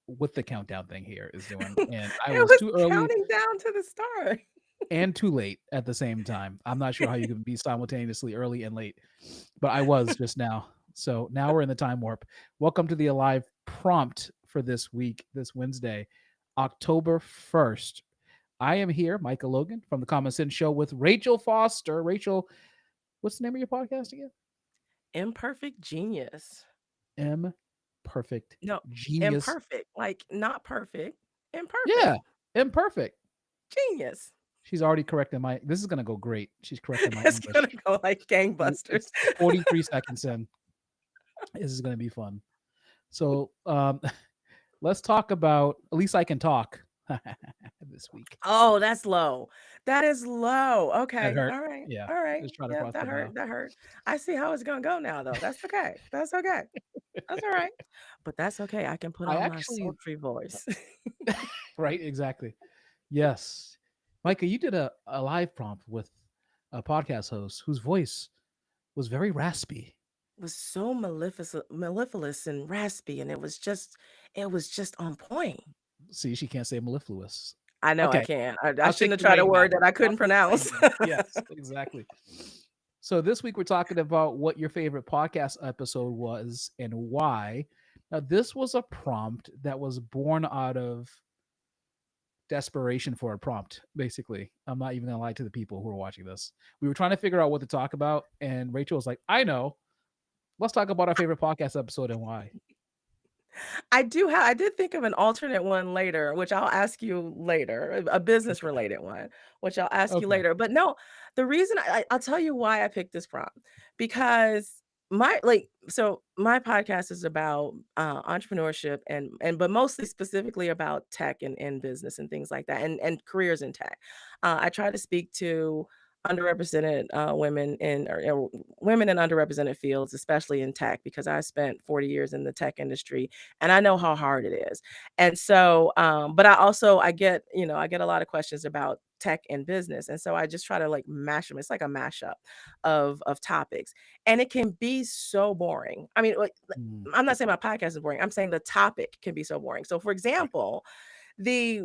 what the countdown thing here is doing, and I It was was too early counting down to the start. and too late at the same time. I'm not sure how you can be simultaneously early and late, but I was just now. So now we're in the time warp. Welcome to the Alive prompt for this week, this Wednesday, October 1st. I am here, Micah Logan from the Common Sense Show with Rachel Foster. Rachel, what's the name of your podcast again? Imperfect genius. M Perfect No, Genius. imperfect. Like not perfect. Yeah, Imperfect. imperfect. Genius. She's already correcting my. This is gonna go great. She's correcting my It's gonna English. go like gangbusters. It's 43 seconds in. This is gonna be fun. So let's talk about. At least I can talk this week. Oh, that's low. That is low. That Okay. hurt. All right. Yeah, All right. just try to Yeah, process that it now. hurt. That hurt. I see how it's gonna go now though. That's okay. That's okay. That's all right. But that's okay. I can put I on my actually sultry voice. right exactly. Yes, Micah, you did a live prompt with a podcast host whose voice was very raspy. Was so mellifluous and raspy, and it was just on point. See, she can't say mellifluous. I know I Okay, can't. I I'll shouldn't take have the tried a reign back. word that I I'll couldn't take the reign pronounce. back. Yes, exactly. So this week we're talking about what your favorite podcast episode was and why. Now this was a prompt that was born out of desperation for a prompt, basically. I'm not even gonna lie to the people who are watching this. We were trying to figure out what to talk about, and Rachel was like, I know. Let's talk about our favorite podcast episode and why. I did think of an alternate one later, which I'll ask you later, a business related one, which I'll ask you Okay. later. But no, the reason I'll tell you why I picked this prompt because my podcast is about entrepreneurship and but mostly specifically about tech and business and things like that and careers in tech. I try to speak to underrepresented women or women in underrepresented fields, especially in tech, because I spent 40 years in the tech industry and I know how hard it is. And so, but I get a lot of questions about tech and business, and so I just try to like mash them. It's like a mashup of topics, and it can be so boring. I mean, Mm, I'm not saying my podcast is boring. I'm saying the topic can be so boring. So, for right. example, the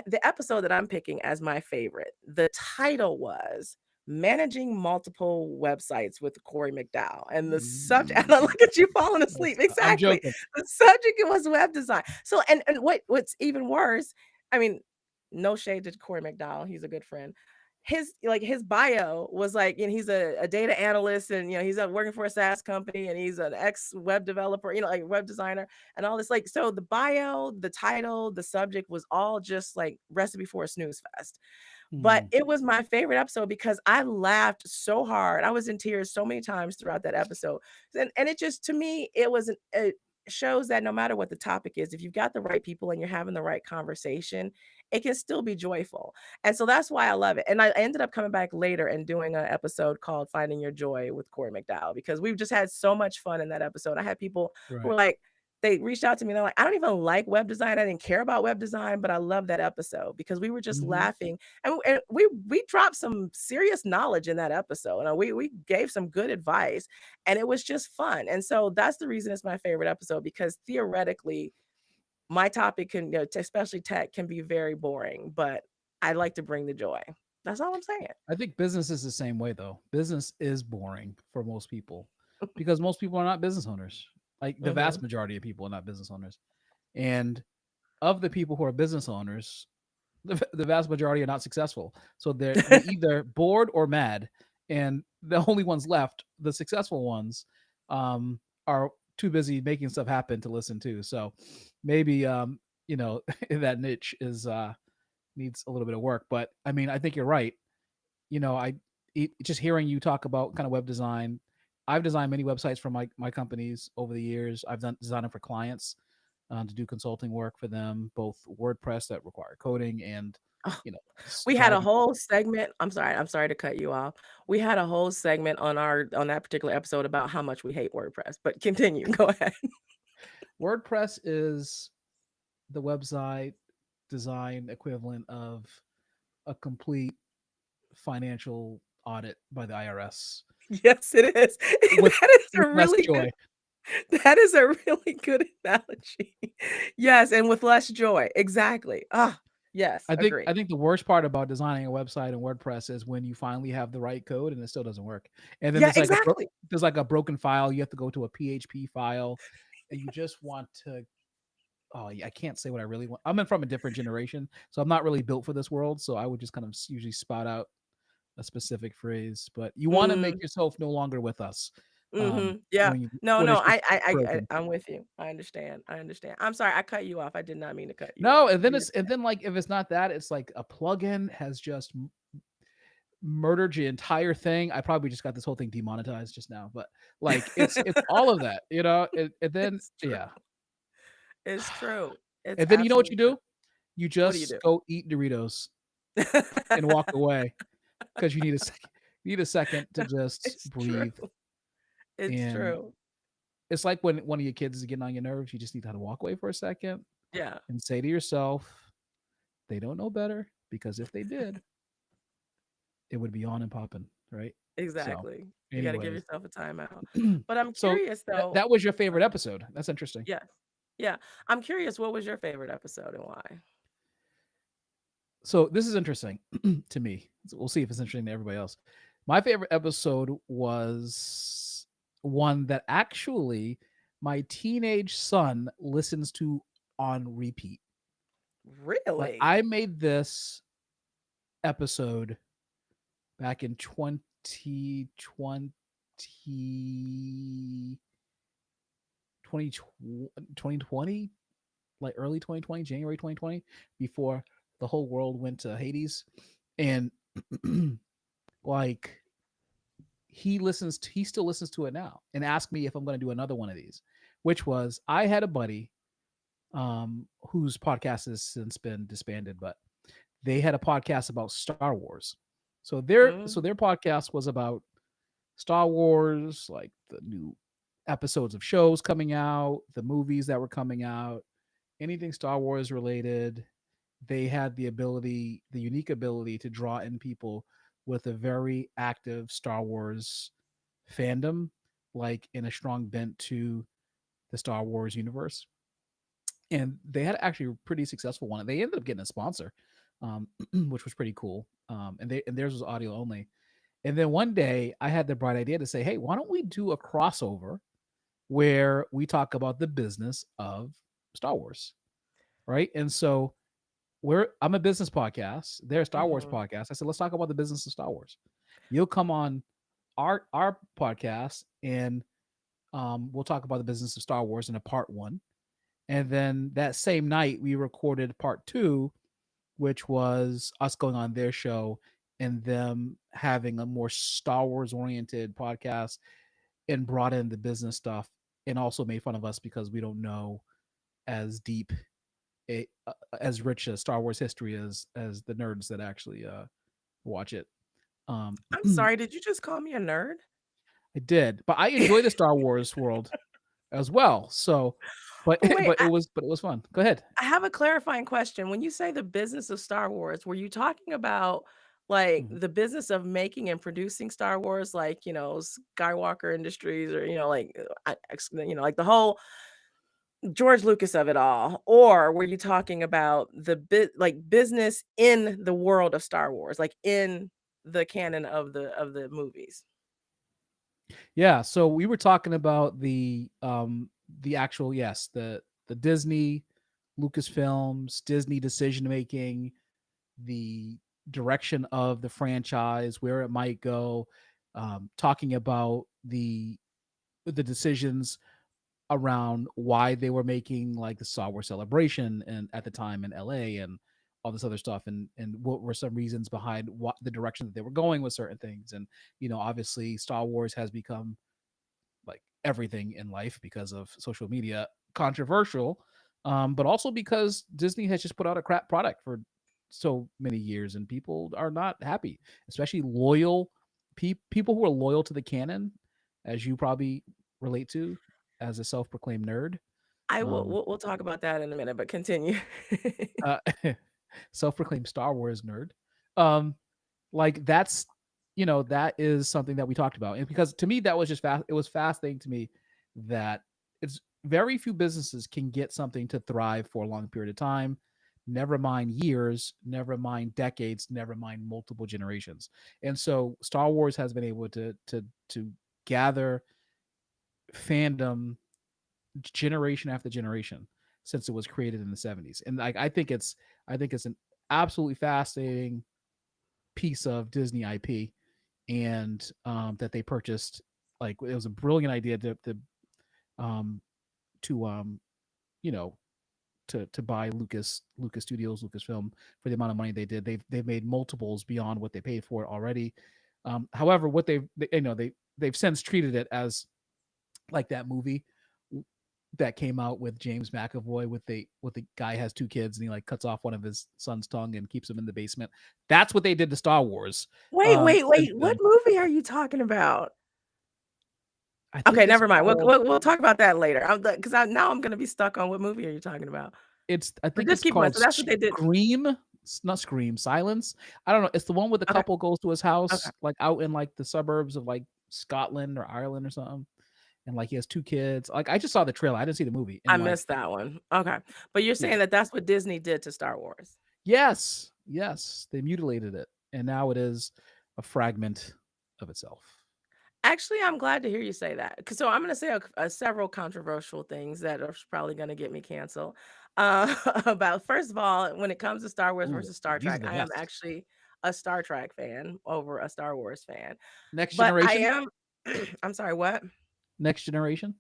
the episode that I'm picking as my favorite, the title was Managing Multiple Websites with Corey McDowell. And the subject, and I Mm, look at you falling yes, asleep. I'm Exactly. joking. The subject was web design. So and what's even worse, I mean, no shade to Corey McDowell. He's a good friend. His bio was like, he's a data analyst and he's working for a SaaS company and he's an ex web developer, like web designer and all this. Like, so the bio, the title, the subject was all just like recipe for a snooze fest. But Mm, it was my favorite episode because I laughed so hard. I was in tears so many times throughout that episode. And it just, to me, it shows that no matter what the topic is, if you've got the right people and you're having the right conversation, it can still be joyful. And so that's why I love it. And I ended up coming back later and doing an episode called Finding Your Joy with Corey McDowell because we've just had so much fun in that episode. I had people who right. were like, they reached out to me. They're like, I don't even like web design. I didn't care about web design, but I love that episode because we were just Hmm. laughing and we dropped some serious knowledge in that episode. And we gave some good advice, and it was just fun. And so that's the reason it's my favorite episode because theoretically, my topic can, especially tech, can be very boring, but I like to bring the joy. That's all I'm saying. I think business is the same way though. Business is boring for most people because most people are not business owners. Like the Hmm. vast majority of people are not business owners. And of the people who are business owners, the vast majority are not successful. So they're either bored or mad. And the only ones left, the successful ones, are too busy making stuff happen to listen to. So maybe that niche is needs a little bit of work. But I mean, I think you're right. Just hearing you talk about kind of web design. I've designed many websites for my companies over the years. I've done designing for clients to do consulting work for them, both WordPress that require coding and you know We had a driving. whole segment. I'm sorry to cut you off. We had a whole segment on that particular episode about how much we hate WordPress. But continue. Go ahead. WordPress is the website design equivalent of a complete financial audit by the IRS Yes, it is. with That is a less really good joy. That is a really good analogy. Yes, and with less joy. Exactly. Ah, yes, I agree. think the worst part about designing a website in WordPress is when you finally have the right code and it still doesn't work. And then Yeah, exactly. there's like a broken file. You have to go to a PHP file, and you just want to. Oh, yeah, I can't say what I really want. I'm in from a different generation, so I'm not really built for this world. So I would just kind of usually spout out a specific phrase. But you want to make Mm, yourself no longer with us yeah. No, when no, it's just I broken. I'm with you. I understand. I understand. I'm sorry, I cut you off. I did not mean to cut you No, off. and then You were it's and then like if it's not that, it's like a plugin has just murdered your entire thing. I probably just got this whole thing demonetized just now, but like it's all of that, you know. And then It's true. yeah, It's true. It's and then you know what absolutely you true. do? You What do you just do? go eat Doritos and walk away because you need a second. You need a second to No, just it's true. breathe. It's And true. it's like when one of your kids is getting on your nerves, you just need to walk away for a second Yeah, and say to yourself, "They don't know better because if they did, it would be on and popping, right?" So, exactly. You gotta give anyways, yourself a timeout. But I'm so curious though. that was your Sorry. favorite episode. That's interesting. Yes. Yeah. I'm curious, what was your favorite episode and why? So this is interesting to me. So we'll see if it's interesting to everybody else. My favorite episode was one that actually my teenage son listens to on repeat. Like Really? I made this episode back in 2020, 2020, like early 2020, January 2020, before the whole world went to Hades. And like he still listens to it now and asked me if I'm going to do another one of these, which was I had a buddy whose podcast has since been disbanded, but they had a podcast about Star Wars. So Mm, their podcast was about Star Wars, like the new episodes of shows coming out, the movies that were coming out, anything Star Wars related. They had the unique ability to draw in people with a very active Star Wars fandom, like in a strong bent to the Star Wars universe. And they had actually a pretty successful one. They ended up getting a sponsor, which was pretty cool. And theirs was audio only. And then one day I had the bright idea to say, hey, why don't we do a crossover where we talk about the business of Star Wars? Right. And so I'm a business podcast. They're a Star Wars mhm. podcast. I said, let's talk about the business of Star Wars. You'll come on our podcast and we'll talk about the business of Star Wars in a part one. And then that same night we recorded part two, which was us going on their show and them having a more Star Wars oriented podcast and brought in the business stuff and also made fun of us because we don't know as deep as rich a Star Wars history as the nerds that actually watch it. Um, I'm sorry, did you just call me a nerd? I did, but I enjoy the Star Wars world as well. So, but Wait, but it was fun. Go ahead. I have a clarifying question. When you say the business of Star Wars, were you talking about, like, Mhm. the business of making and producing Star Wars, like, Skywalker Industries or, like, like the whole George Lucas of it all? Or were you talking about the business in the world of Star Wars, like, in the canon of the movies? Yeah, so we were talking about the actual yes, the Disney, Lucasfilms, Disney decision making, the direction of the franchise, where it might go, talking about the decisions around why they were making like the Star Wars celebration and at the time in LA and all this other stuff and what were some reasons behind what the direction that they were going with certain things. And obviously Star Wars has become like everything in life because of social media controversial, but also because Disney has just put out a crap product for so many years and people are not happy, especially loyal people who are loyal to the canon, as you probably relate to as a self-proclaimed nerd. I will um we'll talk about that in a minute, but continue. uh self-proclaimed Star Wars nerd. um like that's that is something that we talked about, and because to me that was just fast, it was fascinating to me that it's very few businesses can get something to thrive for a long period of time, never mind years, never mind decades, never mind multiple generations. And so Star Wars has been able to gather fandom generation after generation since it was created in the 70s. And like I think it's an absolutely fascinating piece of Disney IP, and that they purchased. Like it was a brilliant idea um to you know to buy Lucas Studios, Lucasfilm, for the amount of money they did. They've made multiples beyond what they paid for it already. However, what they've since treated it as like that movie that came out with James McAvoy with the guy has two kids and he like cuts off one of his son's tongue and keeps him in the basement. That's what they did to Star Wars. Wait, wait, Since wait. What then, movie are you talking about? I Okay, think it's never mind. We'll called we'll, we'll talk about that later. Because now I'm gonna be stuck on what movie are you talking about? I But think just it's keep in mind. called So that's what they did. Scream. It's not Scream, Silence. I don't know. It's the one where the Okay, couple goes to his okay. house, like out in like the suburbs of like Scotland or Ireland or something, and like he has two kids. Like I just saw the trailer. I didn't see the movie, I and like missed that one. Okay, but you're yeah, saying that that's what Disney did to Star Wars. yes, yes, they mutilated it, and now it is a fragment of itself. Actually, I'm glad to hear you say that. So I'm going to say several controversial things that are probably going to get me canceled. About first of all, when it comes to Star Wars Ooh, versus Star these are Trek, the I am best. actually a Star Trek fan over a Star Wars fan. Next But I generation, am, I'm sorry, what? next generation.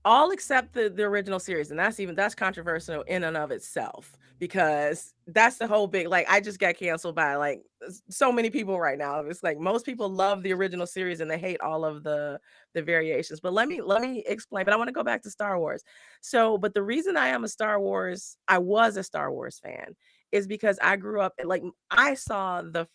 All except the original series, and that's controversial in and of itself because that's the whole big like I just got canceled by like so many people right now. It's like most people love the original series and they hate all of the variations. But let me explain. But I want to go back to Star Wars. So, but the reason I was a Star Wars fan is because I grew up like I saw the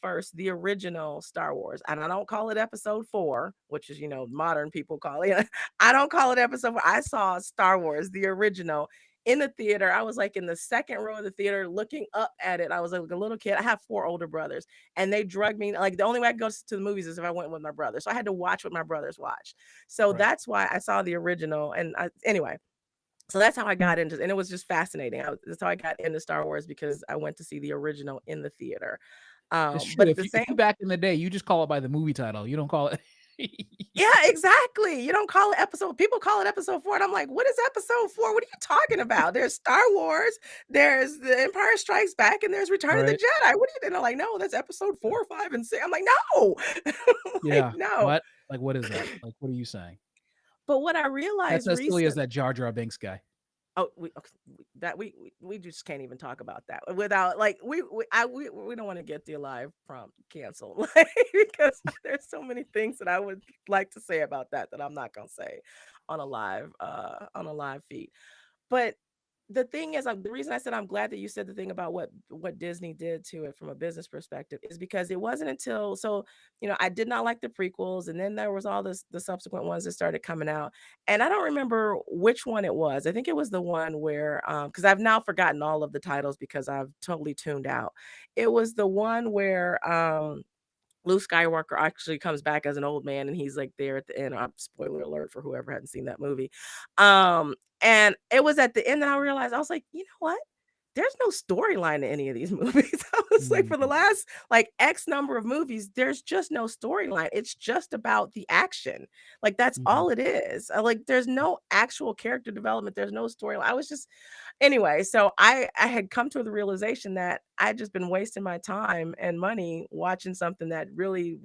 original Star Wars, and I don't call it episode 4, which is modern people call it. I don't call it episode 4. I saw Star Wars, the original, in the theater. I was like in the second row of the theater looking up at it. I was like a little kid. I have 4 older brothers, and they drugged me. Like the only way I could go to the movies is if I went with my brother. So I had to watch what my brothers watched. So Right. that's why I saw the original. And anyway, so that's how I got into, and it was just fascinating. That's how I got into Star Wars because I went to see the original in the theater. It's But true. at the If same you back in the day, you just call it by the movie title. You don't call it. Yeah, exactly. You don't call it episode people call it episode 4, and I'm like, "What is episode 4? What are you talking about? There's Star Wars, there's The Empire Strikes Back, and there's Return of the Right. Jedi. What are you?" And they're like, "No, that's episode 4, 5, and 6." I'm like, "No." Like, Yeah. "No." What? Like, what is that? Like, what are you saying? But what I That's realized as silly as recent that Jar Jar Binks guy. Oh, okay, that we just can't even talk about that without like we don't want to get the live prompt canceled like because there's so many things that I would like to say about that I'm not gonna say on a live feed. But the thing is, the reason I said I'm glad that you said the thing about what Disney did to it from a business perspective is because it wasn't until I did not like the prequels, and then there was all the subsequent ones that started coming out, and I don't remember which one it was. I think it was the one where because I've now forgotten all of the titles because I've totally tuned out. It was the one where Luke Skywalker actually comes back as an old man and he's like there at the end. Spoiler alert for whoever hadn't seen that movie. And it was at the end that I realized I was like, you know what? There's no storyline in any of these movies. I was like, for the Mhm. last like X number of movies, there's just no storyline. It's just about the action. Like that's Mhm. all it is. Like there's no actual character development. There's no storyline. I was just anyway, so I had come to the realization that I'd just been wasting my time and money watching something that really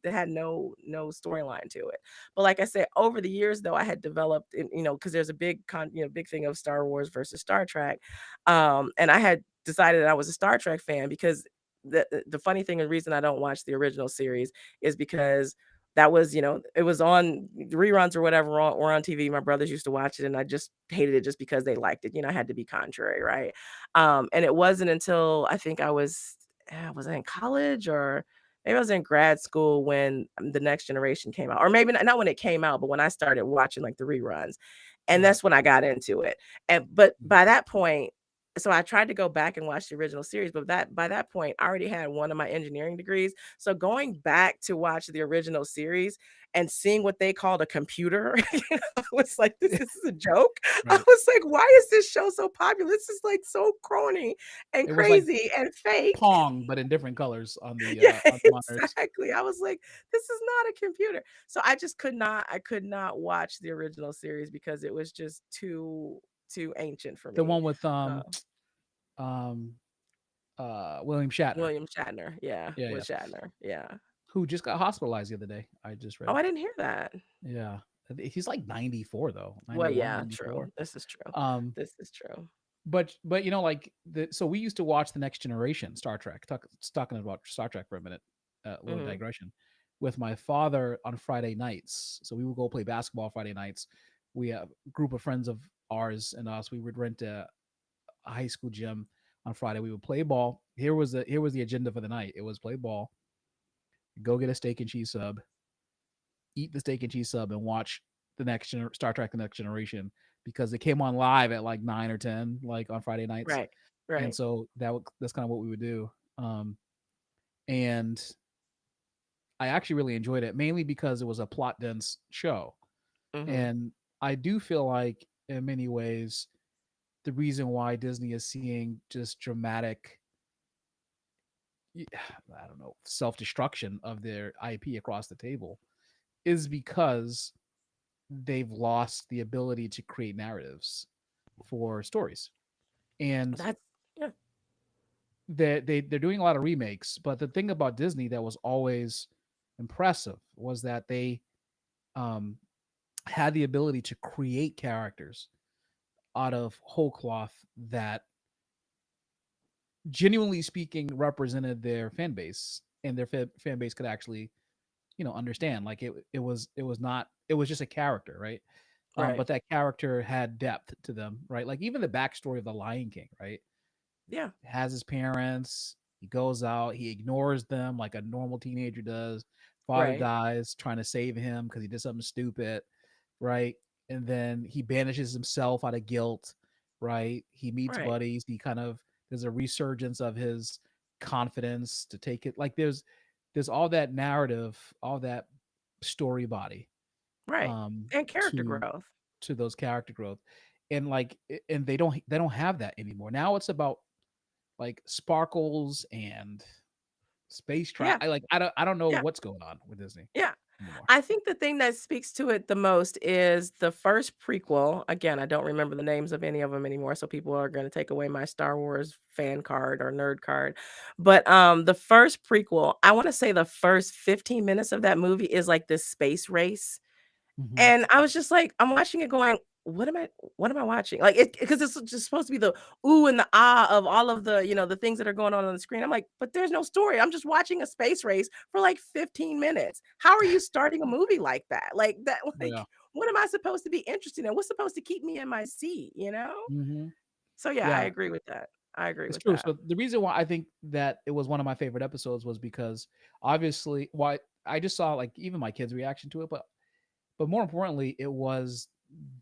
that had no storyline to it. But like I said, over the years though, I had developed, because there's a big thing of Star Wars versus Star Trek, and I had decided that I was a Star Trek fan because the funny thing and reason I don't watch the original series is because that was, it was on reruns or whatever or on TV. My brothers used to watch it and I just hated it just because they liked it. I had to be contrary, right? And it wasn't until I think was I in college or maybe I was in grad school when The Next Generation came out, or maybe not when it came out, but when I started watching like the reruns. And Right. that's when I got into it. But Mhm. by that point, so I tried to go back and watch the original series, but that by that point, I already had one of my engineering degrees. So going back to watch the original series and seeing what they called a computer, I was like, this is a joke. I Right. was like, why is this show so popular? This is like so corny and It was like crazy and fake. Pong, but in different colors Yeah, on the monitors. exactly. I was like, this is not a computer. So I just could not watch the original series because it was just too ancient for The me. one with Uh, um William Shatner. William Shatner, yeah, Yeah, with yeah. Shatner, yeah. Who just got hospitalized the other day. I just Oh, read. I didn't hear that. Yeah. He's like 94 though. Well, 91, yeah, true. 94. This is true. Um This is true. but like the so we used to watch the Next Generation Star Trek. Talking about Star Trek for a minute. A little Mhm. digression. With my father on Friday nights. So we would go play basketball Friday nights. We have a group of friends of ours and us. We would rent a high school gym on Friday. We would play ball. Here was the agenda for the night. It was play ball, go get a steak and cheese sub, eat the steak and cheese sub, and watch Star Trek: The Next Generation because it came on live at like 9 or 10, like on Friday nights, Right. and Right. so that's kind of what we would do. And I actually really enjoyed it, mainly because it was a plot dense show, Mhm. and I do feel like in many ways the reason why Disney is seeing just dramatic I don't know, self destruction of their IP across the table is because they've lost the ability to create narratives for stories. And That's yeah. they're doing a lot of remakes, but the thing about Disney that was always impressive was that they um, had the ability to create characters out of whole cloth that genuinely speaking represented their fan base, and their fan base could actually understand. Like it was not, it was just a character, right? Right. But that character had depth to them, right? Like even the backstory of the Lion King, right? Yeah. Has his parents, he goes out, he ignores them like a normal teenager does. Father Right. dies trying to save him because he did something stupid, right? And then he banishes himself out of guilt, right? He meets Right. buddies, he kind of, there's a resurgence of his confidence to take it, like there's all that narrative, all that story body, Right. um And character to growth. those character growth. And like and they don't have that anymore. Now it's about like sparkles and space travel. Yeah. I don't know Yeah. what's going on with Disney Yeah. anymore. I think the thing that speaks to it the most is the first prequel. Again, I don't remember the names of any of them anymore, so people are gonna take away my Star Wars fan card or nerd card. But, the first prequel, I wanna say the first 15 minutes of that movie is like this space race. Hmm. And I was just like, I'm watching it going, what am I watching? Like it because it's just supposed to be the ooh and the ah of all of the things that are going on the screen. I'm like, but there's no story. I'm just watching a space race for like 15 minutes. How are you starting a movie like that? Like that, Yeah. like what am I supposed to be interested in? What's supposed to keep me in my seat? Hmm. So yeah, I Yeah, agree with that. I agree it's with true. that. So the reason why I think that it was one of my favorite episodes was because obviously why I just saw like even my kids' reaction to it, but more importantly, it was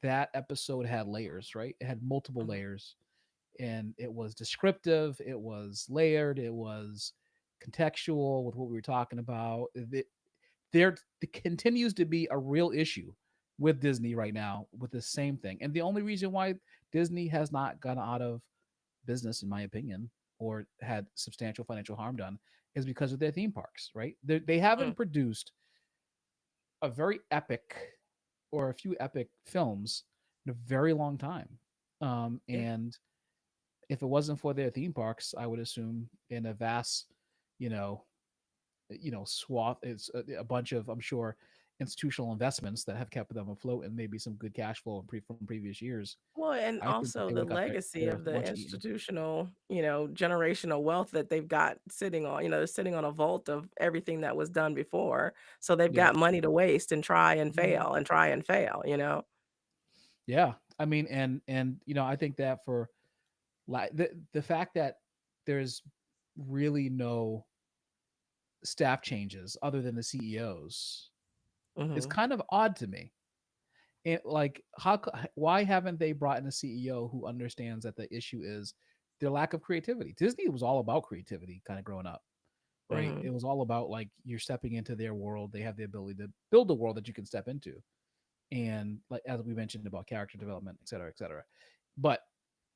that episode had layers, right? It had multiple Mhm. layers, and it was descriptive, it was layered, it was contextual with what we were talking about. There continues to be a real issue with Disney right now with the same thing. And the only reason why Disney has not gone out of business, in my opinion, or had substantial financial harm done is because of their theme parks, right? They Mm, haven't produced a very epic or a few epic films in a very long time. yeah. And if it wasn't for their theme parks, I would assume in a vast, you know, swath, it's a bunch of, I'm sure, institutional investments that have kept them afloat and maybe some good cash flow from previous years. Well, and I think that also they the would have got legacy their of the lunch eaten. institutional, generational wealth that they've got sitting on, they're sitting on a vault of everything that was done before. So they've Yeah. got money to waste and try and Mhm. fail and try and fail. Yeah. I mean, and I think that for like the fact that there's really no staff changes other than the CEOs is Mhm. kind of odd to me. And like, why haven't they brought in a CEO who understands that the issue is their lack of creativity. Disney was all about creativity kind of growing up, right? Mhm. It was all about like you're stepping into their world. They have the ability to build a world that you can step into. And like as we mentioned about character development, et cetera, et cetera. But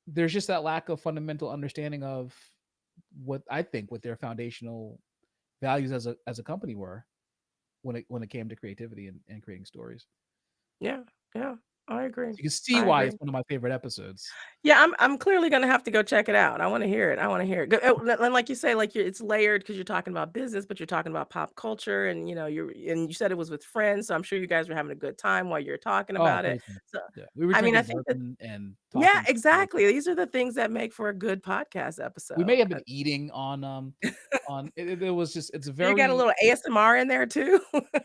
there's just that lack of fundamental understanding of what I think what their foundational values as a company were when it came to creativity and creating stories. Yeah, yeah, I agree. So you can see I why it's agree. one of my favorite episodes. Yeah, I'm clearly gonna have to go check it out. I wanna hear it. I wanna hear it. And like you say, like it's layered because you're talking about business, but you're talking about pop culture, and you said it was with friends, so I'm sure you guys were having a good time while you're talking Oh, about it. great time. So, Yeah, we were I mean, I drinking think that bourbon and yeah, talking stories. exactly. These are the things that make for a good podcast We may episode. have been eating on it was just it's You got a very little ASMR in there too?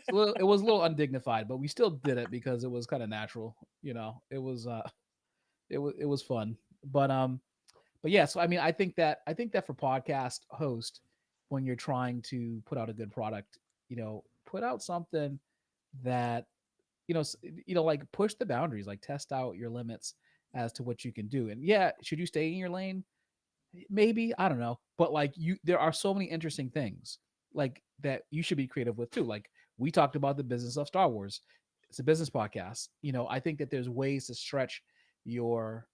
it was a little undignified, but we still did it because it was kind of natural. It was fun. But yeah, so I mean, I think that for podcast host, when you're trying to put out a good product, put out something that like push the boundaries, like test out your limits as to what you can do. And yeah, should you stay in your lane? Maybe, I don't know, but like there are so many interesting things like that you should be creative with too. Like we talked about the business of Star Wars. It's a business podcast. I think that there's ways to stretch your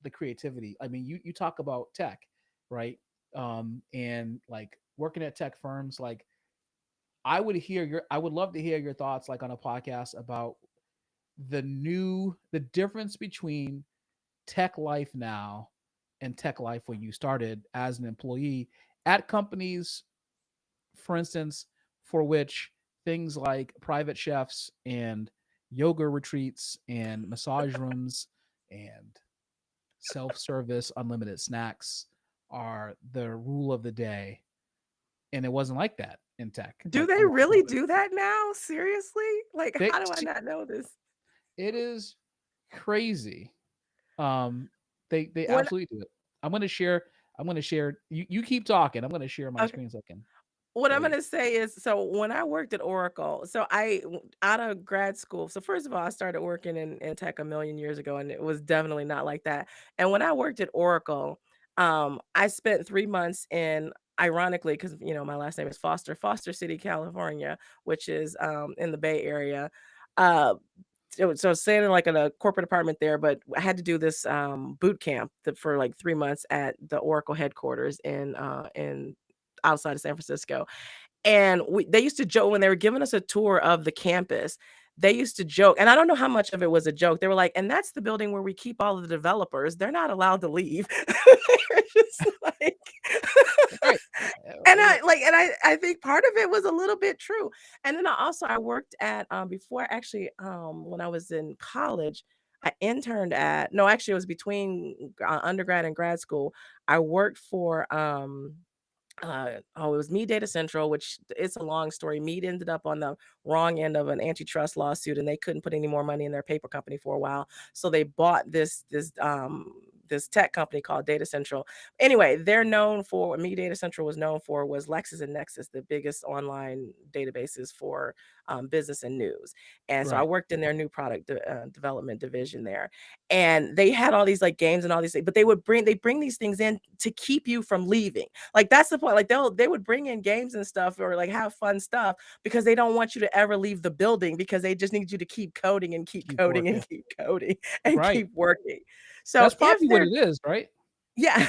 the creativity. I mean, you talk about tech, right? And like working at tech firms, like I would love to hear your thoughts like on a podcast about the difference between tech life now and tech life when you started as an employee at companies, for instance, for which things like private chefs and yoga retreats and massage rooms and self-service unlimited snacks are the rule of the day, and it wasn't like that in tech. Do Like they a lot of really companies, do that now? Seriously? Like, they how do I not know this? it is crazy. um they When absolutely do it. I'm gonna share you keep talking. I'm gonna share my okay. screen so I can What show I'm you. gonna say is, so when I worked at Oracle, out of grad school. So first of all, I started working in tech a million years ago, and it was definitely not like that. And when I worked at Oracle, I spent 3 months ironically, because my last name is Foster City, California, which is in the Bay Area. Uh, so I was staying in like in a corporate apartment there, but I had to do this boot camp for like 3 months at the Oracle headquarters in outside of San Francisco. And they used to joke when they were giving us a tour of the campus. They used to joke, and I don't know how much of it was a joke. They were like, "And that's the building where we keep all of the developers. They're not allowed to leave." They're just like, Right. and I think part of it was a little bit true. And then I worked at before actually when I was in college, I interned at no, actually it was between undergrad and grad school. I worked for it was Me Data Central, which it's a long story. Mead ended up on the wrong end of an antitrust lawsuit, and they couldn't put any more money in their paper company for a while. So they bought this tech company called Data Central. Anyway, they're known for what Me Data Central was known for was Lexis and Nexis, the biggest online databases for business and news. And so I Right. worked in their new product development division there, and they had all these like games and all these things, but they bring these things in to keep you from leaving. Like that's the point. Like they would bring in games and stuff or like have fun stuff because they don't want you to ever leave the building because they just need you to keep coding and keep Keep coding working. and keep coding and Right. keep working. So That's if probably what they're it is, right? yeah,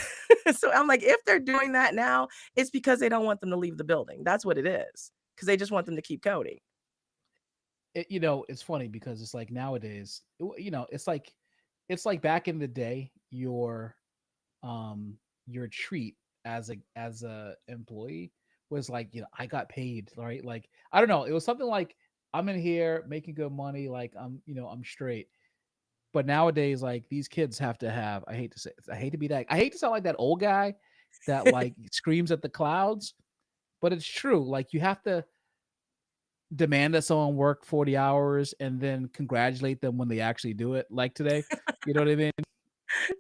so I'm like if they're doing that now, it's because they don't want them to leave the building. That's what it is. Because they just want them to keep coding. It's funny because it's like nowadays, it's like back in the day, your treat as a employee was like, I got paid, right? Like, I don't know, it was something like I'm in here making good money, like I'm straight. But nowadays, like these kids have to have, I hate to say, I hate to sound like that old guy that like screams at the clouds, but it's true. Like you have to demand that someone work 40 hours and then congratulate them when they actually do it, like today. You know what I mean?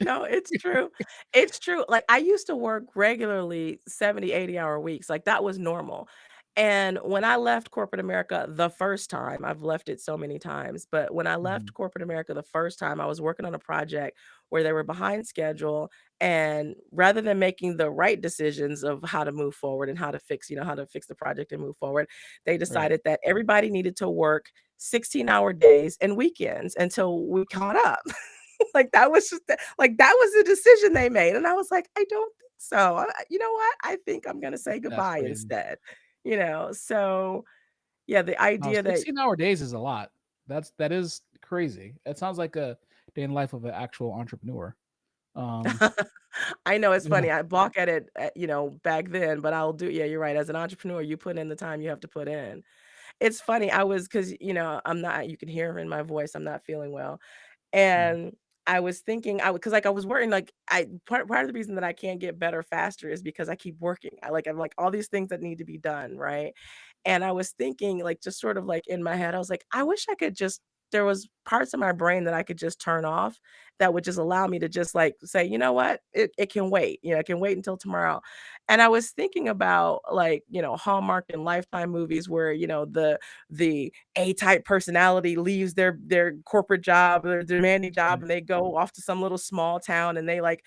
No, it's true. It's true. Like, I used to work regularly 70, 80-hour weeks, like, that was normal, And when I left corporate America the first time, I've left it so many times, but when I Mhm. left corporate America the first time, I was working on a project where they were behind schedule. And rather than making the right decisions of how to move forward and how to fix, how to fix the project and move forward, they Right. decided that everybody needed to work 16-hour days and weekends until we caught up. Like that was just like that was the decision they made. And I was like, I don't think so. You know what? I think I'm gonna say That's goodbye crazy. instead. So yeah, the No, idea that 16-hour days is a lot. That is crazy. It sounds like a day in the life of an actual entrepreneur. Um, I know it's yeah. funny. I balk at it, back then, but I'll do. Yeah, you're right. As an entrepreneur, you put in the time you have to put in. It's funny. I was because I'm not. You can hear in my voice. I'm not feeling well. Mhm. And I was thinking because like, I was worrying, like, I part of the reason that I can't get better faster is because I keep working. I'm like, all these things that need to be done, right? And I was thinking, like, just sort of, like, in my head, I was like, "I wish I could just" there was parts of my brain that I could just turn off that would just allow me to just, like, say, "You know what? It can wait, it can wait until tomorrow." And I was thinking about, like, Hallmark and Lifetime movies where, the A-type personality leaves their corporate job, their demanding job, Right. and they go off to some little small town and they like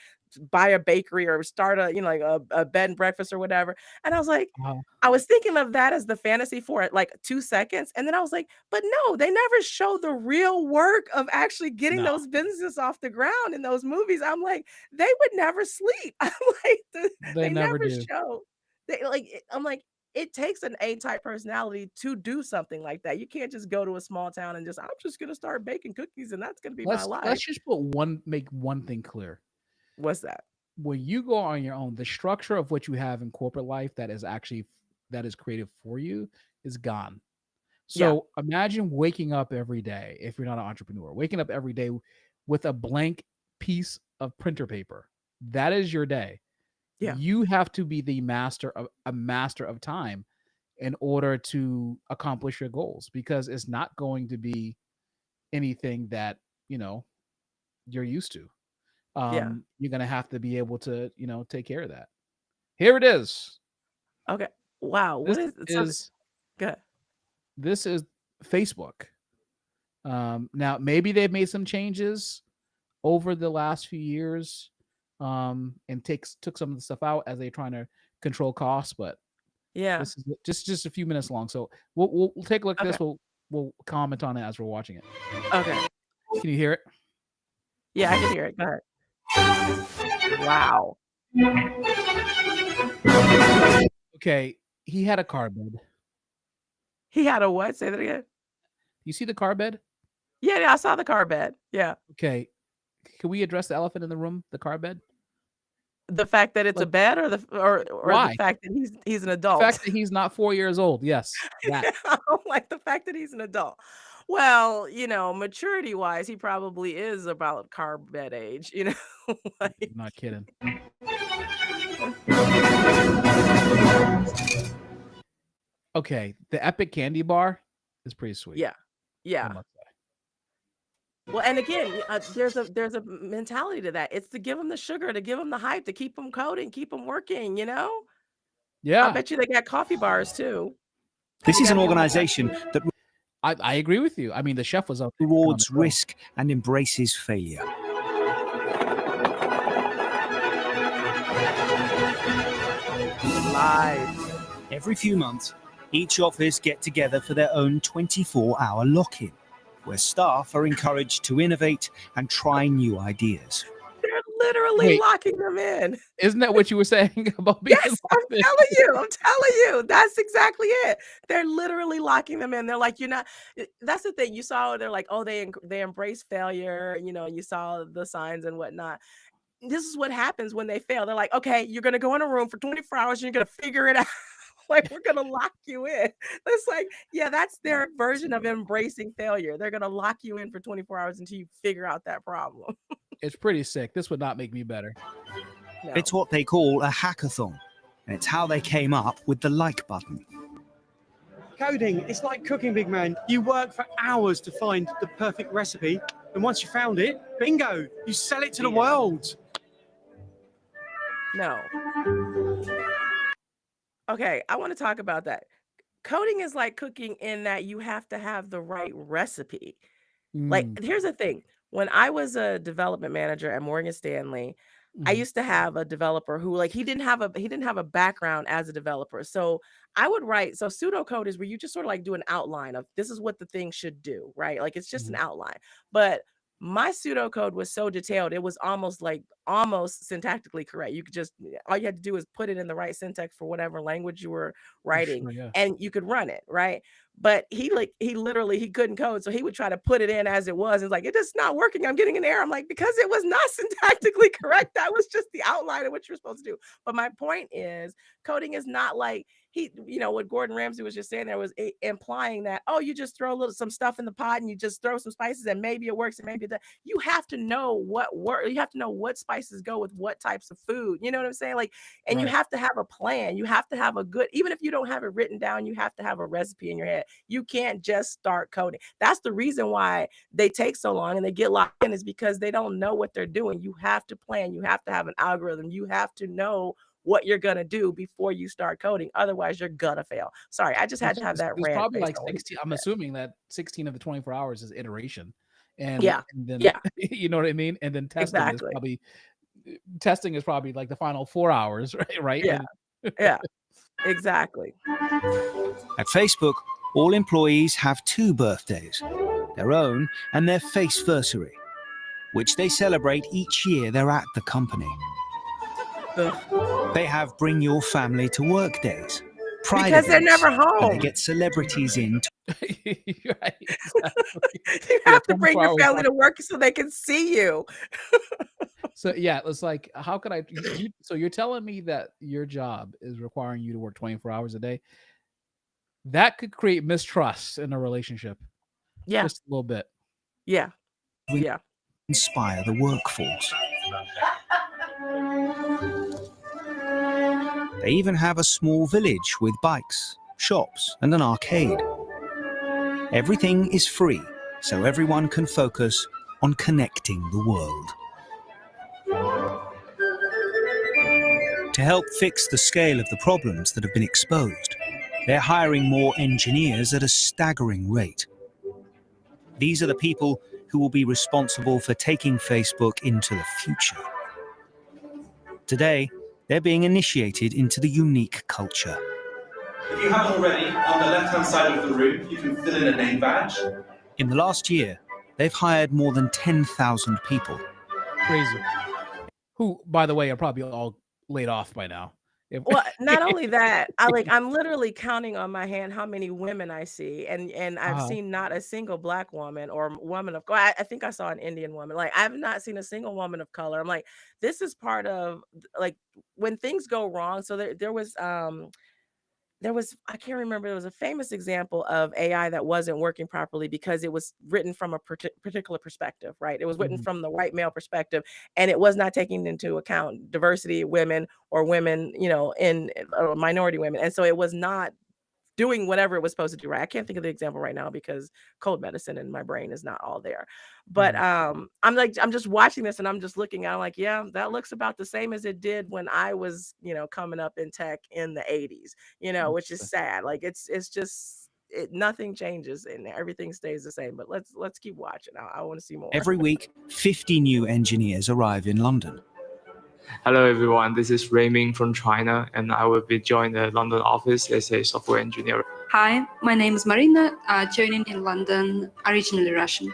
buy a bakery or start like a bed and breakfast or whatever. And I was like, Uh-huh. I was thinking of that as the fantasy for like 2 seconds. And then I was like, but no, they never show the real work of actually getting No, those businesses off the ground in those movies. I'm like, they would never sleep. I'm like, they they never never do. show. I'm like, it takes an A-type personality to do something like that. You can't just go to a small town and just, I'm just gonna start baking cookies and that's gonna be my Let's life. just make one thing clear. What's that? When you go on your own, the structure of what you have in corporate life that is created for you is gone. Yeah, So imagine waking up every day, if you're not an entrepreneur, waking up every day with a blank piece of printer paper. That is your day. yeah, You have to be a master of time in order to accomplish your goals because it's not going to be anything that, you know, you're used to. yeah. You're going to have to be able to, take care of that. Here it is. Okay. Wow. This What is so is good? this is Facebook. Now maybe they've made some changes over the last few years, and took some of the stuff out as they're trying to control costs. But Yeah. this is just a few minutes long, so we'll take a look at Okay. this. We'll comment on it as we're watching it. Okay. Can you hear it? Yeah, I can hear it. Go ahead. Wow. Okay, he had a car bed. He had a what? Say that again. You see the car bed? Yeah, yeah, I saw the car bed. Yeah. Okay, can we address the elephant in the room? The car bed? The fact that it's a Like, bed or the why? fact that he's an The adult. fact that he's not 4 years old. Yes, that. I'm like, the fact that he's an adult. Well, maturity-wise, he probably is about car bed age, like I'm not kidding. Okay, the Epic Candy Bar is pretty sweet. yeah. I Yeah. must say. Well, and again, there's a mentality to that. It's to give them the sugar, to give them the hype, to keep them coding, keep them working. I Yeah, bet you they got coffee bars too. This You is gotta an give them the organization caffeine. that I agree with you. I mean, the chef was out there cooking on the rewards grill. risk and embraces failure. Lies. Every few months, each office get together for their own 24-hour lock-in, where staff are encouraged to innovate and try new ideas. They're literally Wait, locking them in. isn't that what you were saying about being Yes, I'm locked in? telling you, I'm telling you, that's exactly it. They're literally locking them in. They're like, "You're not." That's the thing. You saw, they're like, "Oh, they embrace failure," you saw the signs and whatnot. This is what happens when they fail. They're like, "Okay, you're gonna go in a room for 24 hours and you're gonna figure it out." Like, we're gonna lock you in. It's like, yeah, that's their version of embracing failure. They're gonna lock you in for 24 hours until you figure out that problem. It's pretty sick. This would not make me better. It's No. what they call a hackathon, and it's how they came up with the like button. Coding, it's like cooking, big man. You work for hours to find the perfect recipe, and once you found it, bingo, you sell it to the Yeah. world. No. Okay, I wanna talk about that. coding is like cooking in that you have to have the right recipe. Like, Mm, here's the thing. When I was a development manager at Morgan Stanley, I mhm. used to have a developer who like he didn't have a background as a developer. So I would write so pseudocode is where you just sort of like do an outline of this is what the thing should do, right? Like it's just an Mhm. outline. But my pseudocode was so detailed, it was almost syntactically correct. You could just all you had to do is put it in the right syntax for whatever language you were writing Sure, yeah. and you could run it, right? But he literally he couldn't code, so he would try to put it in as it was. It's like it is not working. I'm getting an error. I'm like because it was not syntactically correct. That was just the outline of what you're supposed to do. But my point is, coding is not like what Gordon Ramsay was just saying there was implying that you just throw some stuff in the pot and you just throw some spices and maybe it works and maybe it doesn't. You have to know what work. You have to know what spices go with what types of food. You know what I'm saying? Like, and you Right. have to have a plan. You have to have a good, even if you don't have it written down, you have to have a recipe in your head. You can't just start coding. That's the reason why they take so long and they get locked in is because they don't know what they're doing. You have to plan. You have to have an algorithm. You have to know what you're going to do before you start coding. Otherwise, you're going to fail. Sorry, I just had to have that There's rant probably based like on what he 16. I'm said. assuming that 16 of the 24 hours is iteration. And Yeah. then Yeah, you know what I mean? And then exactly. testing is probably like the final 4 hours, right? Right? Yeah. And Yeah, exactly. At Facebook, all employees have 2 birthdays, their own and their faceversary, which they celebrate each year they're at the company. Ugh. They have Bring Your Family to Work days, Pride Because they're events, never and they home. get celebrities in to right, exactly. You Yeah, have to bring 24 your hours family after. to work so they can see you. So yeah, it's like, how could so you're telling me that your job is requiring you to work 24 hours a day? That could create mistrust in a relationship Yeah, just a little bit. yeah, yeah. inspire the workforce. They even have a small village with bikes, shops, and an arcade. Everything is free, so everyone can focus on connecting the world. To help fix the scale of the problems that have been exposed, they're hiring more engineers at a staggering rate. These are the people who will be responsible for taking Facebook into the future. Today, they're being initiated into the unique culture. If you haven't already, on the left-hand side of the room, you can fill in a name badge. In the last year, they've hired more than 10,000 people. Crazy. Who, by the way, are probably all laid off by now. Well, not only that, I'm literally counting on my hand how many women I see, and I've Uh, seen not a single Black woman or woman of color. I think I saw an Indian woman. Like I've not seen a single woman of color. I'm like, this is part of like when things go wrong. So there was I can't remember, there was a famous example of AI that wasn't working properly because it was written from a particular perspective, right? It was written mhm. from the white male perspective, and it was not taking into account diversity, women, or women, in minority women, and so it was not doing whatever it was supposed to do, right? I can't think of the example right now because cold medicine in my brain is not all there. But Mhm. I'm just watching this and I'm just looking at it, I'm like, yeah, that looks about the same as it did when I was, coming up in tech in the 80s, which is sad. Like it's just nothing changes and everything stays the same. But let's keep watching. I want to see more. Every week, 50 new engineers arrive in London. Hello everyone, this is Rayming from China and I will be joining the London office as a software engineer. Hi, my name is Marina, joining in London, originally Russian.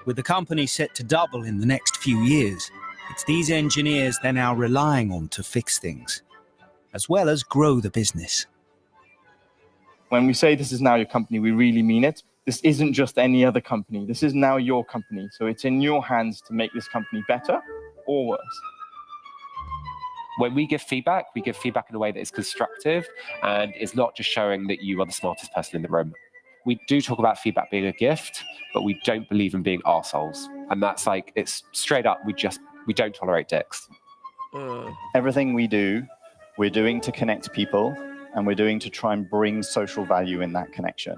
With the company set to double in the next few years, it's these engineers they're now relying on to fix things, as well as grow the business. When we say this is now your company, we really mean it. This isn't just any other company. This is now your company. So it's in your hands to make this company better or worse. When we give feedback in a way that is constructive and is not just showing that you are the smartest person in the room. We do talk about feedback being a gift, but we don't believe in being arseholes. And that's like, it's straight up, we don't tolerate dicks. Everything we do, we're doing to connect people, and we're doing to try and bring social value in that connection.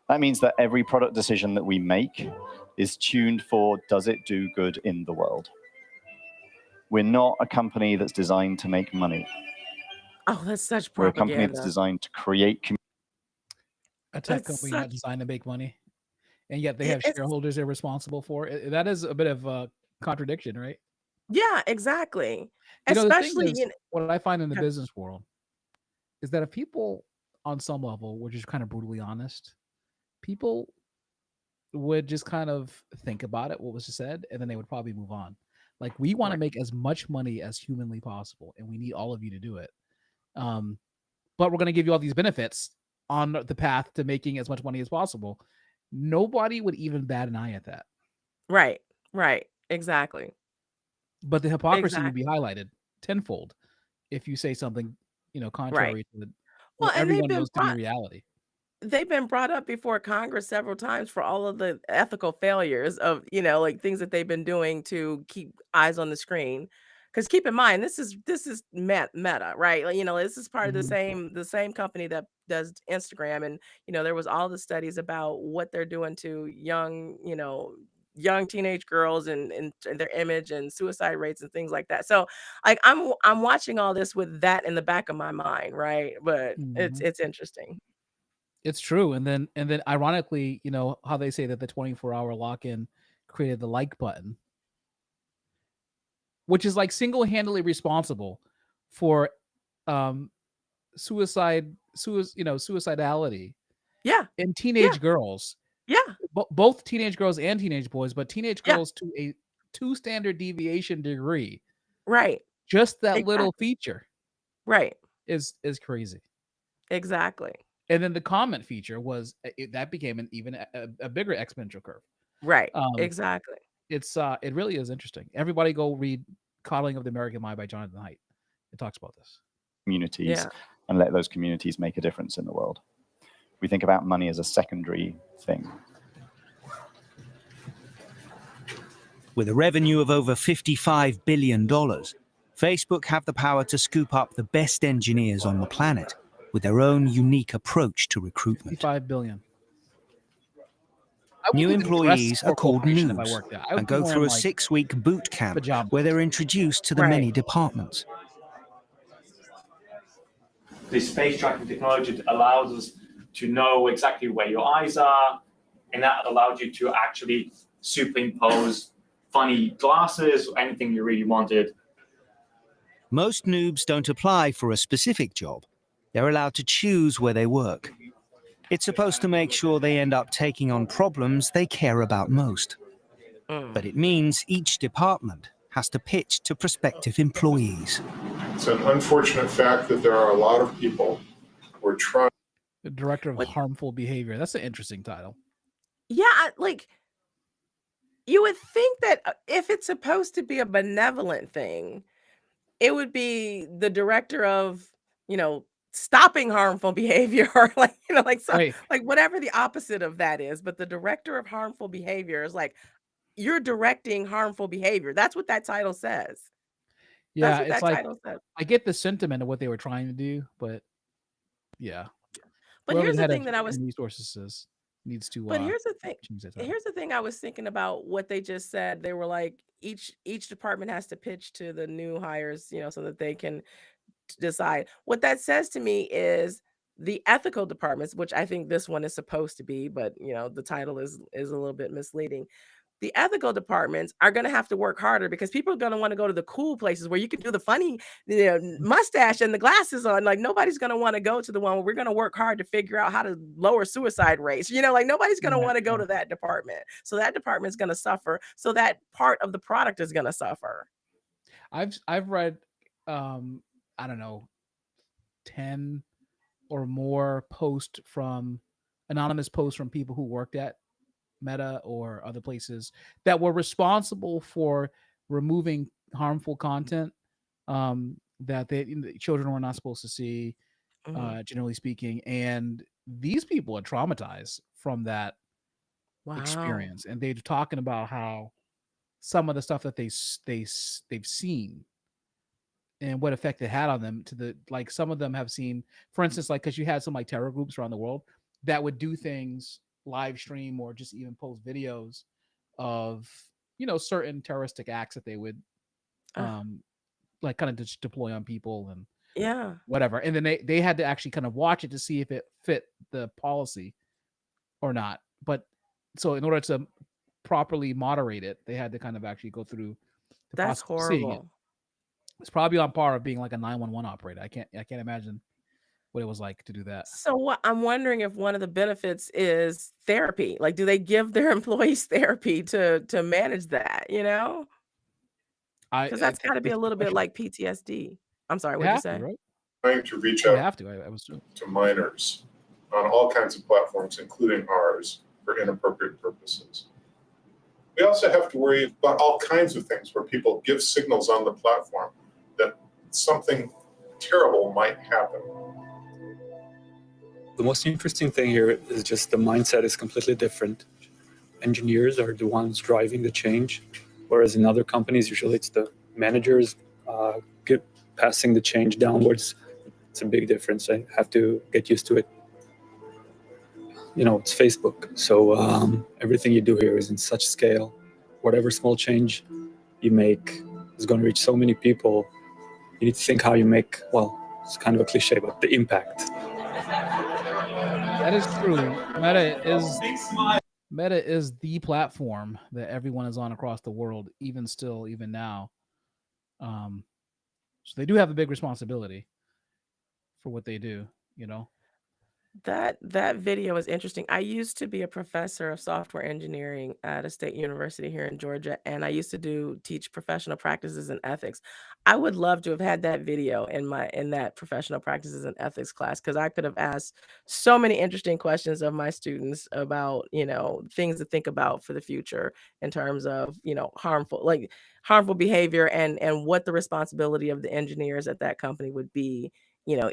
That means that every product decision that we make is tuned for, does it do good in the world? We're not a company that's designed to make money. Oh, that's such We're a company that's propaganda. designed to create community. A tech That's company not such designed to make money, and yet they have it's shareholders they're responsible for. That is a bit of a contradiction, right? yeah, exactly. The thing Especially is, in what I find in the okay. business world is that if people, on some level, were just kind of brutally honest, people would just kind of think about it, what was said, and then they would probably move on. Like, we want to Right. make as much money as humanly possible, and we need all of you to do it. Um, but we're going to give you all these benefits on the path to making as much money as possible. Nobody would even bat an eye at that. Right. Right. Exactly. But the hypocrisy would be Exactly. highlighted tenfold if you say something, Right. contrary to Well, what and everyone knows to be reality. they've been brought up before Congress several times for all of the ethical failures of, like things that they've been doing to keep eyes on the screen. Because keep in mind, this is Meta, right? Like, this is part of the Mhm. same company that does Instagram, and there was all the studies about what they're doing to young teenage girls and their image and suicide rates and things like that. So, like, I'm watching all this with that in the back of my mind, right? But it's Mhm. it's interesting. It's true, and then ironically, how they say that the 24-hour lock-in created the like button, which is like single-handedly responsible for um suicidality Yeah. in Yeah. teenage girls, Yeah. both teenage girls and teenage boys, but teenage Yeah. girls to a 2 standard deviation degree. Right. Just that little Exactly. feature Right. is crazy. Exactly. And then the comment feature was that became an even a bigger exponential curve. Right. Um, Exactly. it really is interesting. Everybody go read "Coddling of the American Mind" by Jonathan Haidt. It talks about this. Communities Yeah. and let those communities make a difference in the world. We think about money as a secondary thing. With a revenue of over $55 billion, Facebook have the power to scoop up the best engineers on the planet with their own unique approach to recruitment. 55 billion. I would New even dress employees are for a called corporation if I noobs worked there. I would and be go through wearing a like 6-week boot camp pajamas. where they're introduced to the Right. many departments. This face tracking technology allows us to know exactly where your eyes are, and that allowed you to actually superimpose funny glasses or anything you really wanted. Most noobs don't apply for a specific job. They're allowed to choose where they work. It's supposed to make sure they end up taking on problems they care about most. But it means each department has to pitch to prospective employees. It's an unfortunate fact that there are a lot of people who are trying. The director of harmful behavior. That's an interesting title. Yeah, like you would think that if it's supposed to be a benevolent thing, it would be the director of, stopping harmful behavior or Right. like whatever the opposite of that is. But the director of harmful behavior is like you're directing harmful behavior. That's what that title says. That's Yeah, what it's that like title says. I get the sentiment of what they were trying to do, but yeah. But Whoever here's the the head of thing that I was human resources is needs to But here's the thing. change that title. Here's the thing I was thinking about what they just said. They were like each department has to pitch to the new hires, so that they can decide. What that says to me is the ethical departments, which I think this one is supposed to be, but the title is a little bit misleading. The ethical departments are going to have to work harder because people are going to want to go to the cool places where you can do the funny mustache and the glasses on. Like nobody's going to want to go to the one where we're going to work hard to figure out how to lower suicide rates. Like nobody's going to want to go to that department. So that department's going to suffer. So that part of the product is going to suffer. I've read I don't know 10 or more anonymous posts from people who worked at Meta or other places that were responsible for removing harmful content that the children were not supposed to see, generally speaking. And these people are traumatized from that Wow. experience, and they're talking about how some of the stuff that they've seen and what effect it had on them some of them have seen, for instance, like, because you had some like terror groups around the world that would do things live stream or just even post videos of certain terroristic acts that they would like kind of just deploy on people and Yeah. whatever, and then they had to actually kind of watch it to see if it fit the policy or not. But so in order to properly moderate it, they had to kind of actually go through the That's process of seeing it. horrible. It's probably on par of being like a 911 operator. I can't imagine what it was like to do that. So what I'm wondering if one of the benefits is therapy. Like, do they give their employees therapy to manage that, you know? Because that's got to be That's a a good little bit question. like PTSD. I'm sorry, They what'd you have to, say? right? Trying to reach They out have to. I was true. to minors on all kinds of platforms, including ours, for inappropriate purposes. We also have to worry about all kinds of things where people give signals on the platform that something terrible might happen. The most interesting thing here is just the mindset is completely different. Engineers are the ones driving the change, whereas in other companies, usually it's the managers passing the change downwards. It's a big difference. I have to get used to it. You know, it's Facebook, so everything you do here is in such scale. Whatever small change you make is going to reach so many people. You need to think how you make, well, it's kind of a cliche, but the impact. That is true. Meta is the platform that everyone is on across the world, even still, even now. So they do have a big responsibility for what they do, you know. That video is interesting. I used to be a professor of software engineering at a state university here in Georgia, and I used to teach professional practices and ethics. I would love to have had that video in that professional practices and ethics class because I could have asked so many interesting questions of my students about, things to think about for the future in terms of, harmful behavior and what the responsibility of the engineers at that company would be, you know,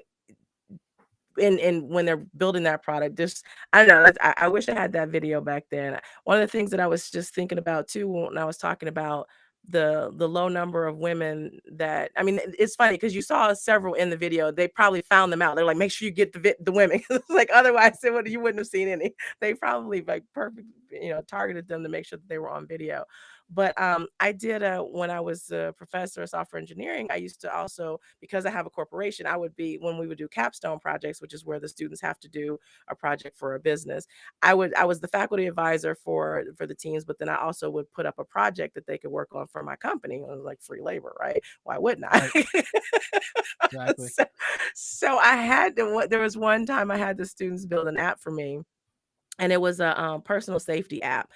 and when they're building that product. Just I don't know, I wish I had that video back then. One of the things that I was just thinking about too when I was talking about the low number of women that, I mean, it's funny because you saw several in the video. They probably found them out. They're like, make sure you get the women. Like otherwise you wouldn't have seen any. They probably like perfect, targeted them to make sure that they were on video. But I did when I was a professor of software engineering, I used to also, because I have a corporation, I would be, when we would do capstone projects, which is where the students have to do a project for a business. I was the faculty advisor for the teams, but then I also would put up a project that they could work on for my company. It was like free labor, right? Why wouldn't I? Right. Exactly. So I had to. There was one time I had the students build an app for me, and it was a personal safety app.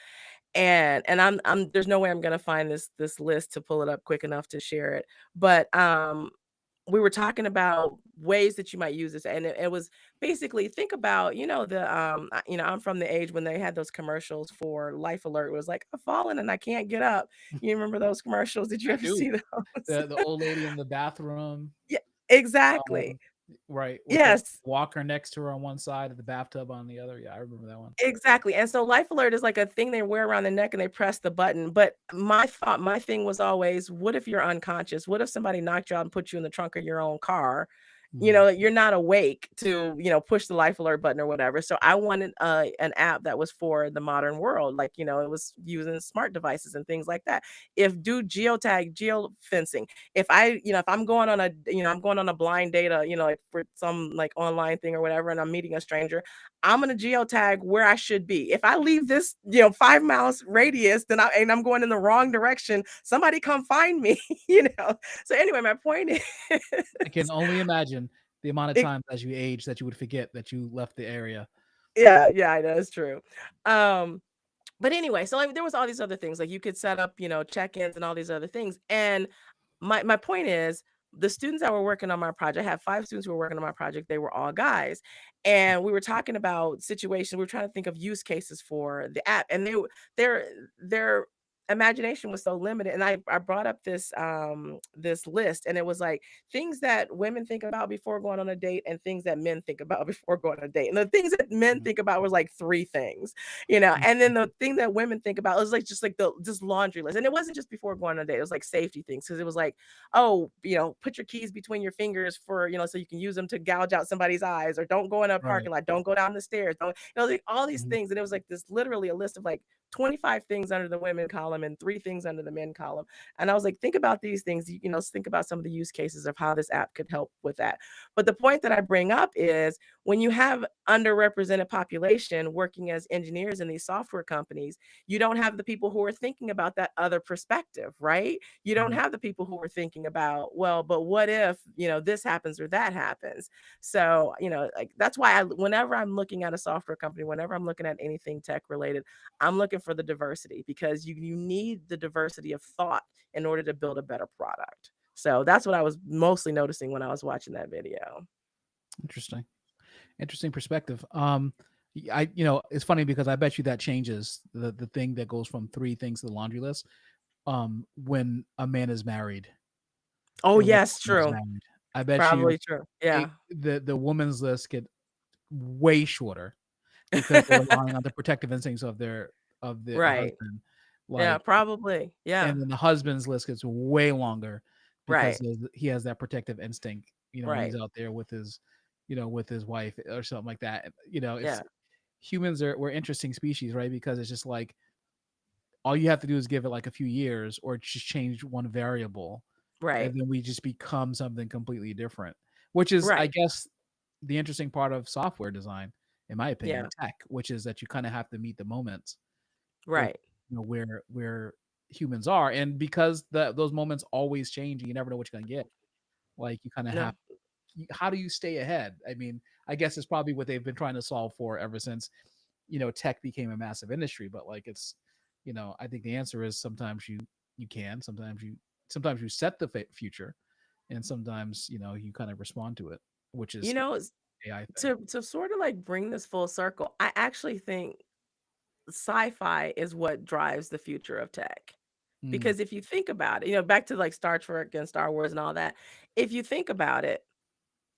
And I'm there's no way I'm gonna find this list to pull it up quick enough to share it. But we were talking about ways that you might use this, and it was basically, think about, I'm from the age when they had those commercials for Life Alert. It was like, I've fallen and I can't get up. You remember those commercials? Did you I ever do. see those? The old lady in the bathroom, Yeah, exactly. right, with the Yes. walker next to her on one side and the bathtub on the other. Yeah, I remember that one. Exactly, and so Life Alert is like a thing they wear around the neck and they press the button, but my thing was always, what if you're unconscious? What if somebody knocked you out and put you in the trunk of your own car? You're not awake to, push the Life Alert button or whatever. So I wanted an app that was for the modern world, like, it was using smart devices and things like that. If do geofencing, if I'm going on a blind date, like for some like online thing or whatever, and I'm meeting a stranger, I'm gonna geotag where I should be. If I leave this, 5 miles radius, then I'm going in the wrong direction, somebody come find me, So anyway, my point is, I can only imagine the amount of it, times as you age that you would forget that you left the area. yeah, I know it's true. But anyway, so like, there was all these other things, like you could set up, check-ins and all these other things. And my point is, the students that were working on my project, I had 5 students who were working on my project. They were all guys, and we were talking about situations. We were trying to think of use cases for the app, and their imagination was so limited. And I brought up this list, and it was like things that women think about before going on a date and things that men think about before going on a date. And the things that men think about was like 3 things, and then the thing that women think about was like just like this laundry list. And it wasn't just before going on a date, it was like safety things, because it was like, oh, put your keys between your fingers for, so you can use them to gouge out somebody's eyes, or don't go in a Right. parking lot, don't go down the stairs, don't, like all these Mhm. things. And it was like this, literally a list of like 25 things under the women column and 3 things under the men column. And I was like, think about these things, think about some of the use cases of how this app could help with that. But the point that I bring up is when you have underrepresented population working as engineers in these software companies, you don't have the people who are thinking about that other perspective, right? You don't have the people who are thinking about, well, but what if, this happens or that happens? So, like that's why whenever I'm looking at a software company, whenever I'm looking at anything tech related, I'm looking for the diversity, because you need the diversity of thought in order to build a better product. So that's what I was mostly noticing when I was watching that video. Interesting perspective. It's funny because I bet you that changes the thing that goes from 3 things to the laundry list. When a man is married. Oh, and when a yes, woman is true. married. I bet you Probably true. Yeah. the woman's list get way shorter because they're relying on the protective instincts of their Right. husband. Yeah, Like, probably. Yeah. and then the husband's list gets way longer because Right. he has that protective instinct, when he's Right. out there with his, with his wife or something like that. It's Yeah. we're interesting species, right? Because it's just like all you have to do is give it like a few years or just change one variable, Right. and then we just become something completely different. Which is, I Right. guess, the interesting part of software design, in my opinion, Yeah. tech, which is that you kind of have to meet the moments with Right. where humans are, and because those moments always change, and you never know what you're gonna get. Like you kind of No. have. How do you stay ahead? I mean, I guess it's probably what they've been trying to solve for ever since, tech became a massive industry. But like it's, I think the answer is sometimes you can, sometimes you set the future, and sometimes you kind of respond to it, which is AI thing. To sort of like bring this full circle, I actually think sci-fi is what drives the future of tech. Mm, Because if you think about it, back to like Star Trek and Star Wars and all that, if you think about it,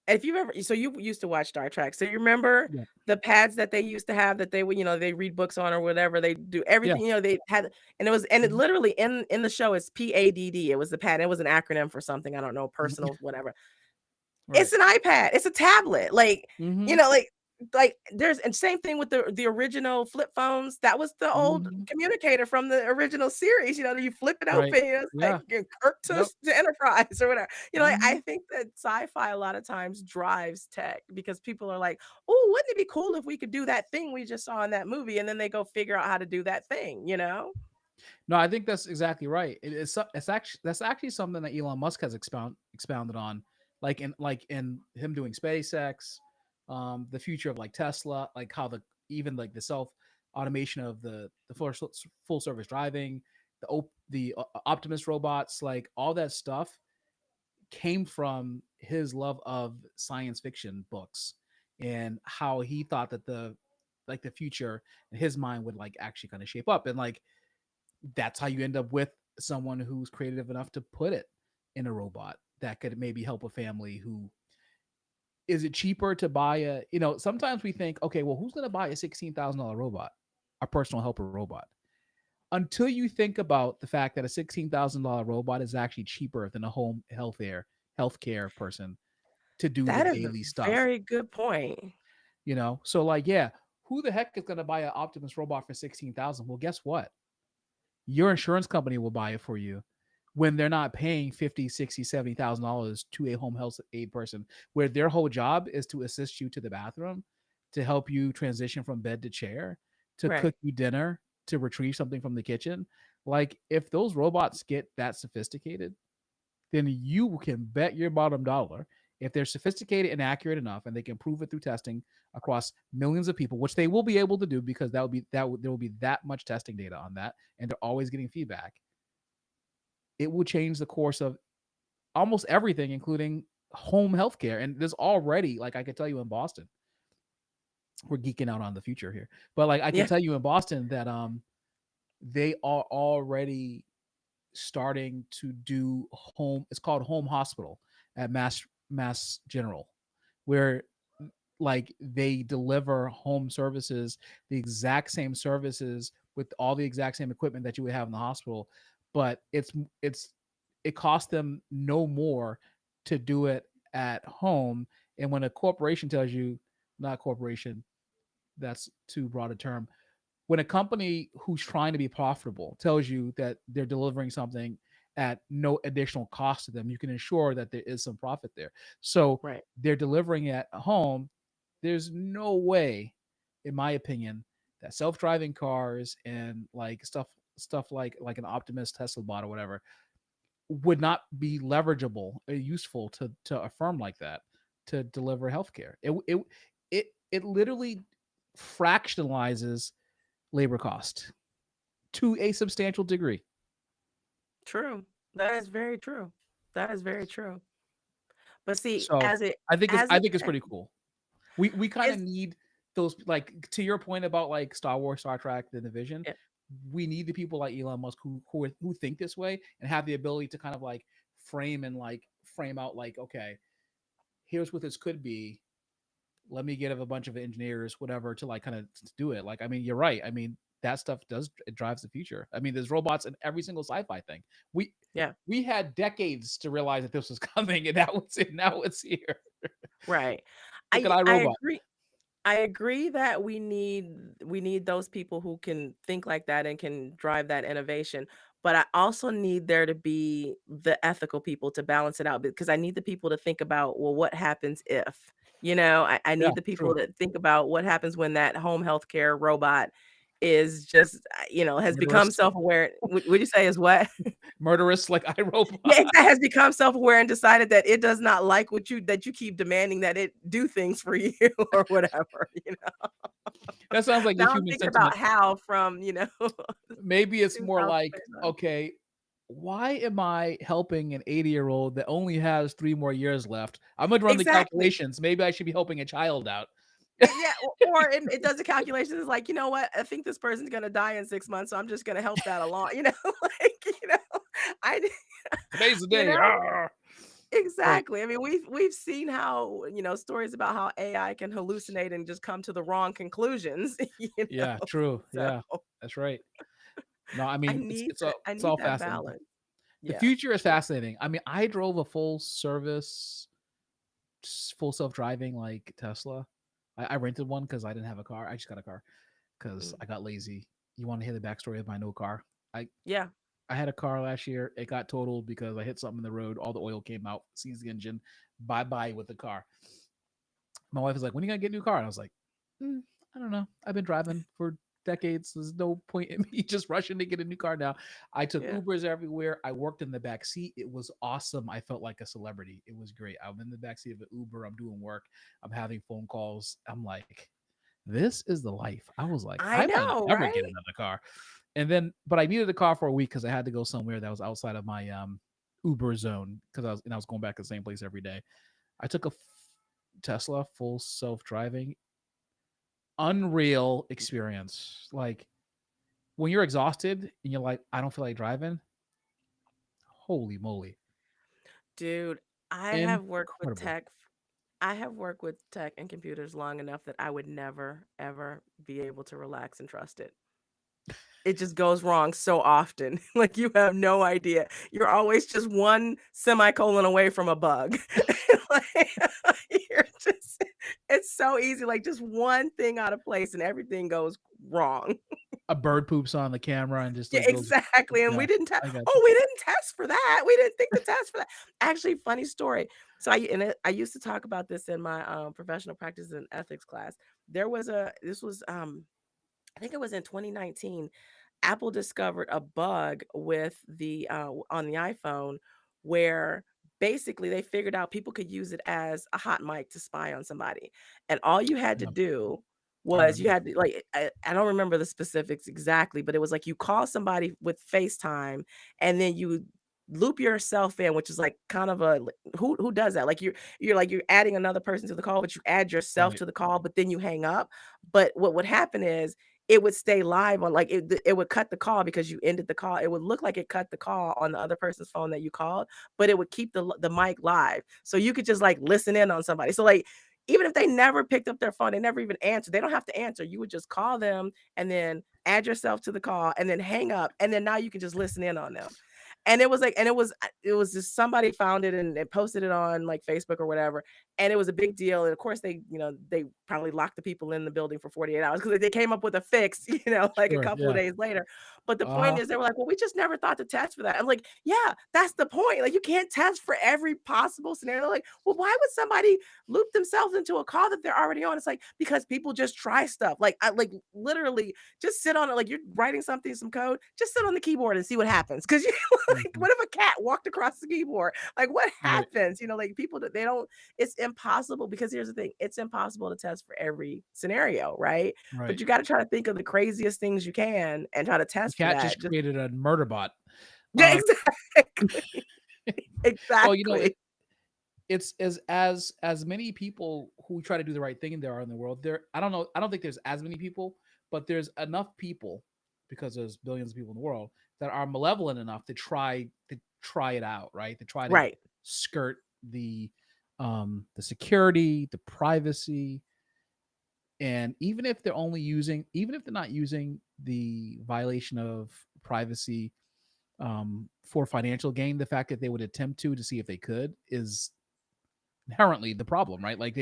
if you've ever, so you used to watch Star Trek, so you remember yeah, the pads that they used to have that they would, they read books on or whatever, they do yeah, everything, they had, and it mhm, literally in the show is PADD. It was the pad, it was an acronym for something, I don't know, mhm, personal, whatever. right. It's an iPad, it's a tablet, like, Hmm. you know, like there's, and same thing with the original flip phones. That was the old Hmm. communicator from the original series, you flip it Right. open, it's like Yeah. Kirk Yep. to Enterprise or whatever. Like, I Hmm. think that sci-fi a lot of times drives tech because people are like, "Oh, wouldn't it be cool if we could do that thing we just saw in that movie?" And then they go figure out how to do that thing. No, I think that's exactly right. It's actually that's actually something that Elon Musk has expounded on, like in him doing SpaceX, the future of like Tesla, like how even like the self automation of the full service driving, the Optimus robots, like all that stuff came from his love of science fiction books and how he thought that the future in his mind would like actually kind of shape up, and like that's how you end up with someone who's creative enough to put it in a robot that could maybe help a family who is it cheaper to buy sometimes we think, okay, well, who's going to buy a $16,000 robot, a personal helper robot, until you think about the fact that a $16,000 robot is actually cheaper than a home healthcare person to do the That is a daily stuff. very good point. So like, yeah, who the heck is going to buy an Optimus robot for 16,000? Well, guess what? Your insurance company will buy it for you when they're not paying 50, 60, $70,000 to a home health aid person, where their whole job is to assist you to the bathroom, to help you transition from bed to chair, to Right. cook you dinner, to retrieve something from the kitchen. Like if those robots get that sophisticated, then you can bet your bottom dollar, if they're sophisticated and accurate enough and they can prove it through testing across millions of people, which they will be able to do because there will be that much testing data on that, and they're always getting feedback. It will change the course of almost everything, including home healthcare. And there's already, like I could tell you in Boston, we're geeking out on the future here, but like I can Yeah. tell you in Boston that they are already starting to do it's called home hospital at Mass General, where like they deliver home services, the exact same services with all the exact same equipment that you would have in the hospital, but it costs them no more to do it at home. And when a corporation tells you, not corporation, that's too broad a term, when a company who's trying to be profitable tells you that they're delivering something at no additional cost to them, you can ensure that there is some profit there. So Right. they're delivering at home. There's no way, in my opinion, that self-driving cars and like stuff like an Optimus Tesla bot or whatever would not be leverageable or useful to a firm like that to deliver healthcare. It literally fractionalizes labor cost to a substantial degree. True. That is very true. That is very true. But see, So as it I think as it it's pretty cool. We kind of it's need those, like, to your point about like Star Wars, Star Trek, the Division. yeah, We need the people like Elon Musk who think this way and have the ability to kind of like frame out like, okay, here's what this could be. Let me get a bunch of engineers, whatever, to like kind of do it. Like, I mean, you're right. I mean, that stuff it drives the future. I mean, there's robots in every single sci-fi thing. yeah, We had decades to realize that this was coming, and now it's here. right. Look at I iRobot. agree. I agree that we need those people who can think like that and can drive that innovation. But I also need there to be the ethical people to balance it out, because I need the people to think about, well, what happens if, I Yeah, need the people true. to think about what happens when that home healthcare robot is just, has become Murderous. self-aware. Would you say is what? Murderous like iRobot. Yeah, it has become self-aware and decided that it does not like that you keep demanding that it do things for you or whatever. That sounds like the Now I'm human thinking about sentiment. how from, Maybe it's more like, 2021. okay, why am I helping an 80-year-old that only has 3 more years left? I'm gonna run the Exactly. calculations. Maybe I should be helping a child out. Yeah, or it does the calculations. It's like, you know what? I think this person's gonna die in 6 months, so I'm just gonna help that along. I, Today's the you day. know, Right. exactly. I mean, we've seen how, stories about how AI can hallucinate and just come to the wrong conclusions. Yeah, true. So Yeah, that's right. No, I I mean need I it's need all that fascinating. balance. The Yeah. future is fascinating. I mean, I drove a full service, full self-driving like Tesla. I rented one because I didn't have a car. I just got a car because Mm. I got lazy. You want to hear the backstory of my no car? I Yeah. I had a car last year. It got totaled because I hit something in the road. All the oil came out, seized the engine. Bye bye with the car. My wife was like, "When are you gonna get a new car?" And I was like, I don't know. I've been driving for decades. There's no point in me just rushing to get a new car now. I took Yeah. Ubers everywhere. I worked in the back seat. It was awesome. I felt like a celebrity. It was great. I'm in the back seat of an Uber. I'm doing work. I'm having phone calls. I'm like, this is the life. I was like, I I might know, never get right? another car. And then, but I needed a car for a week because I had to go somewhere that was outside of my Uber zone because I was going back to the same place every day. I took a Tesla full self-driving, unreal experience. Like when you're exhausted and you're like, I don't feel like driving. Holy moly. Dude, I have worked with Incredible. tech. I have worked with tech and computers long enough that I would never, ever be able to relax and trust it. It just goes wrong so often. Like, you have no idea. You're always just one semicolon away from a bug. Like, you're just, it's so easy. Like, just one thing out of place and everything goes wrong. A bird poops on the camera and just Yeah, like goes, exactly. And yeah, we didn't test. I got Oh, you. we didn't test for that. We didn't think to test for that. Actually, funny story. So I used to talk about this in my professional practice and ethics class. This was I think it was in 2019. Apple discovered a bug with the on the iPhone where basically they figured out people could use it as a hot mic to spy on somebody. And all you had to Yeah, do I was remember you that. had to, like, I don't remember the specifics exactly, but it was like you call somebody with FaceTime and then you loop yourself in, which is like kind of who does that? Like you're adding another person to the call, but you add yourself Right. to the call, but then you hang up. But what would happen is it would stay live on, like, it would cut the call because you ended the call. It would look like it cut the call on the other person's phone that you called, but it would keep the mic live. So you could just like listen in on somebody. So like even if they never picked up their phone, they never even answered, they don't have to answer. You would just call them and then add yourself to the call and then hang up. And then now you can just listen in on them. And it was like, and it was just somebody found it and they posted it on like Facebook or whatever, and it was a big deal. And of course, they they probably locked the people in the building for 48 hours because they came up with a fix, like a Sure, couple of yeah. days later. But the point Uh-huh. is, they were like, well, we just never thought to test for that. I'm like, yeah, that's the point. Like, you can't test for every possible scenario. Like, well, why would somebody loop themselves into a call that they're already on? It's like, because people just try stuff. Like, I like literally just sit on it. Like, you're writing something, some code, just sit on the keyboard and see what happens. Because like, Mhm. what if a cat walked across the keyboard? Like, what Right. happens? Like people that they don't, it's impossible, because here's the thing, it's impossible to test for every scenario, right? But Right. you got to try to think of the craziest things you can and try to The test for cat that. just created a murder bot. Yeah, Uh, exactly. well, Exactly. it's as many people who try to do the right thing there are in the world. I don't know. I don't think there's as many people, but there's enough people, because there's billions of people in the world, that are malevolent enough to try it out, right? To try to Right. skirt the security, the privacy, and even if even if they're not using the violation of privacy for financial gain, the fact that they would attempt to see if they could is inherently the problem, right? Like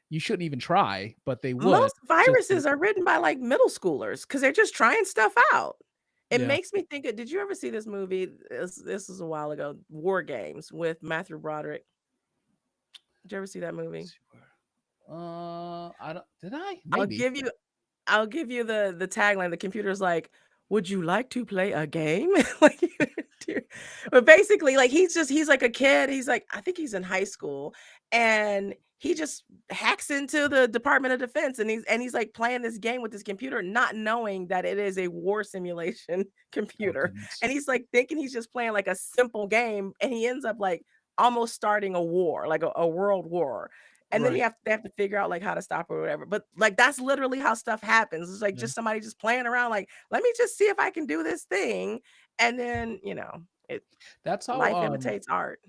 you shouldn't even try, but they would. Most Just viruses are written by like middle schoolers because they're just trying stuff out. It yeah. makes me think of, did you ever see this movie? This was a while ago, War Games with Matthew Broderick. Did you ever see that movie? I don't. Did I? I'll Maybe. give you I'll give you the tagline. The computer's like, "Would you like to play a game?" Like, but basically, like he's like a kid. He's like, I think he's in high school, and he just hacks into the Department of Defense, and he's like playing this game with this computer, not knowing that it is a war simulation Oh computer. goodness. And he's like thinking he's just playing like a simple game, and he ends up like almost starting a war, like a world war. And then Right. they have to figure out like how to stop or whatever. But like that's literally how stuff happens. It's like Yeah. just somebody just playing around, like, let me just see if I can do this thing. And then, it That's how life imitates art.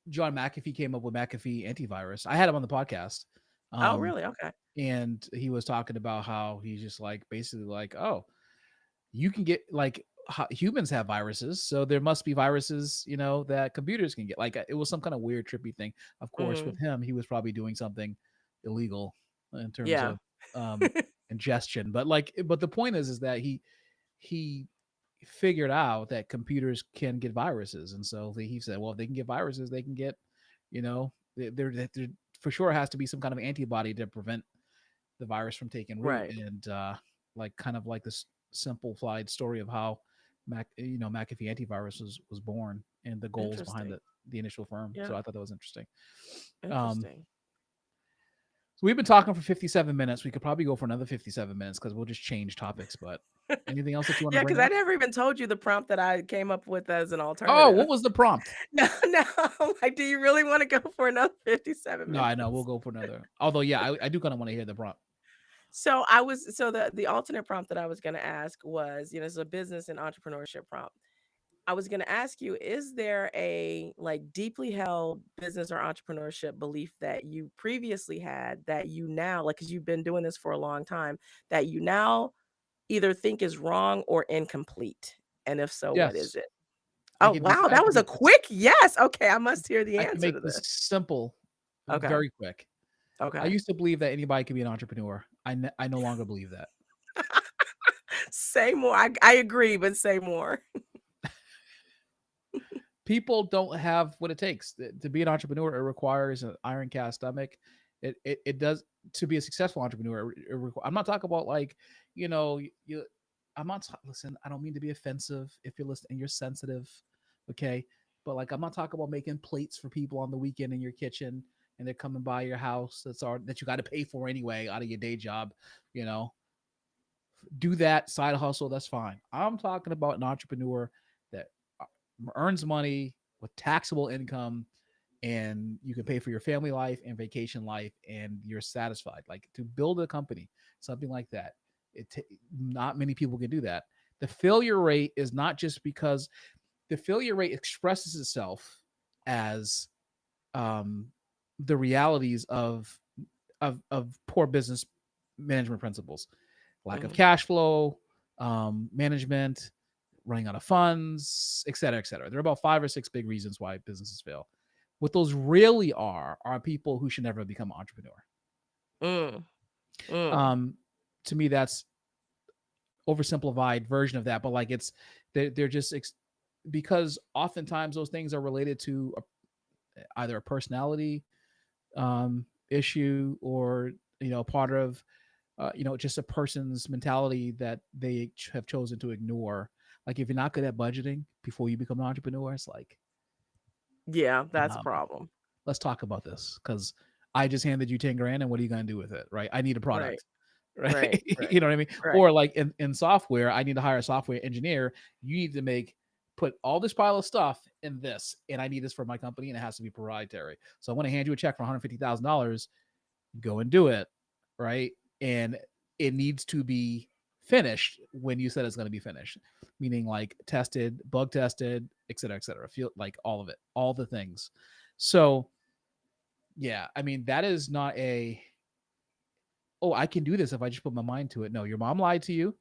John McAfee came up with McAfee antivirus. I had him on the podcast. Oh, Um, really? Okay. and he was talking about how he's just like basically like, oh, you can get like humans have viruses, so there must be viruses, that computers can get. Like it was some kind of weird trippy thing. Of course, with Mhm. him, he was probably doing something illegal in terms Yeah. of ingestion. But the point is that he figured out that computers can get viruses, and so he said, well, if they can get viruses, they can get, there for sure has to be some kind of antibody to prevent the virus from taking root. Right. And like kind of like this simplified story of how McAfee antivirus was born and the goals behind Interesting. the initial firm. Yeah. So I thought that was interesting. Interesting. So we've been talking for 57 minutes. We could probably go for another 57 minutes because we'll just change topics. But anything else that you want to Yeah, bring because I up? never even told you the prompt that I came up with as an Oh, alternative. what was the prompt? No, I'm like, do you really want to go for another 57 No, minutes? I know we'll go for another. Although, yeah, I do kind of want to hear the prompt. So the alternate prompt that I was going to ask was, it's a business and entrepreneurship prompt. I was going to ask you, is there a like deeply held business or entrepreneurship belief that you previously had that you now, like, because you've been doing this for a long time, that you now either think is wrong or incomplete? And if so, what is Yes, it? I Oh, can make wow. I That can was a make this quick yes. Okay. I must hear the I can answer to make this. this simple, Okay. very quick. I Okay. used to believe that anybody could be an entrepreneur. I no longer believe that. Say more. I agree, but say more. People don't have what it takes to be an entrepreneur. It requires an iron cast stomach. It does. To be a successful entrepreneur. I'm not talking about like, you. I'm not. Listen, I don't mean to be offensive. If you're listening, you're sensitive, okay? But like, I'm not talking about making plates for people on the weekend in your kitchen, and they're coming by your house that you got to pay for anyway out of your day job. Do that side hustle. That's fine. I'm talking about an entrepreneur that earns money with taxable income, and you can pay for your family life and vacation life, and you're satisfied. Like to build a company, something like that. Not many people can do that. The failure rate is not just because the failure rate expresses itself as the realities of poor business management principles, lack of cash flow, management, running out of funds, et cetera, et cetera. There are about 5 or 6 big reasons why businesses fail. What those really are people who should never become an entrepreneur. To me, that's oversimplified version of that, but like they're just because oftentimes those things are related to either a personality issue or part of just a person's mentality that they have chosen to ignore. Like if you're not good at budgeting before you become an entrepreneur, it's like, yeah, that's a problem. Let's talk about this because I just handed you 10 grand and what are you going to do with it? Right. I need a product. Right. You know what I mean? Right. Or like in software, I need to hire a software engineer. You need to put all this pile of stuff in this, and I need this for my company, and it has to be proprietary. So I want to hand you a check for $150,000. Go and do it, right? And it needs to be finished when you said it's going to be finished, meaning like tested, bug tested, et cetera, feel like all of it, all the things. So yeah, I mean, that is not I can do this if I just put my mind to it. No, your mom lied to you,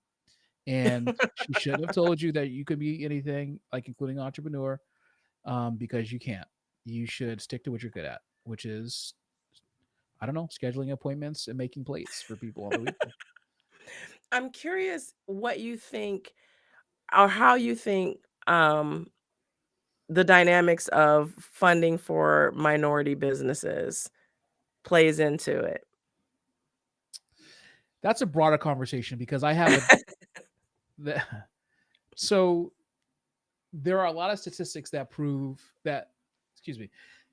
and she shouldn't have told you that you could be anything, like including entrepreneur, because you can't. You should stick to what you're good at, which is, I don't know, scheduling appointments and making plates for people on the weekend. I'm curious what you think or how you think the dynamics of funding for minority businesses plays into it. That's a broader conversation because I have so there are a lot of statistics that prove that,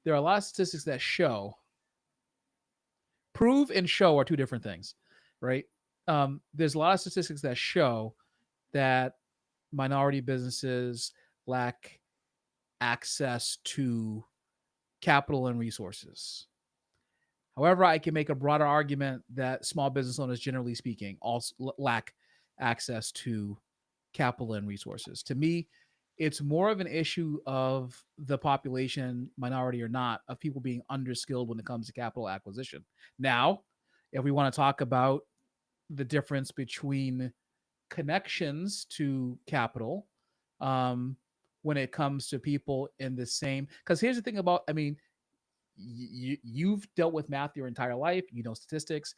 there are a lot of statistics that prove and show are two different things, right? There's a lot of statistics that show that minority businesses lack access to capital and resources. However, I can make a broader argument that small business owners, generally speaking, also lack access to capital and resources. To me, it's more of an issue of the population, minority or not, of people being underskilled when it comes to capital acquisition. Now, if we want to talk about the difference between connections to capital, when it comes to people in the same, because here's the thing about, I mean, you've dealt with math your entire life, you know statistics.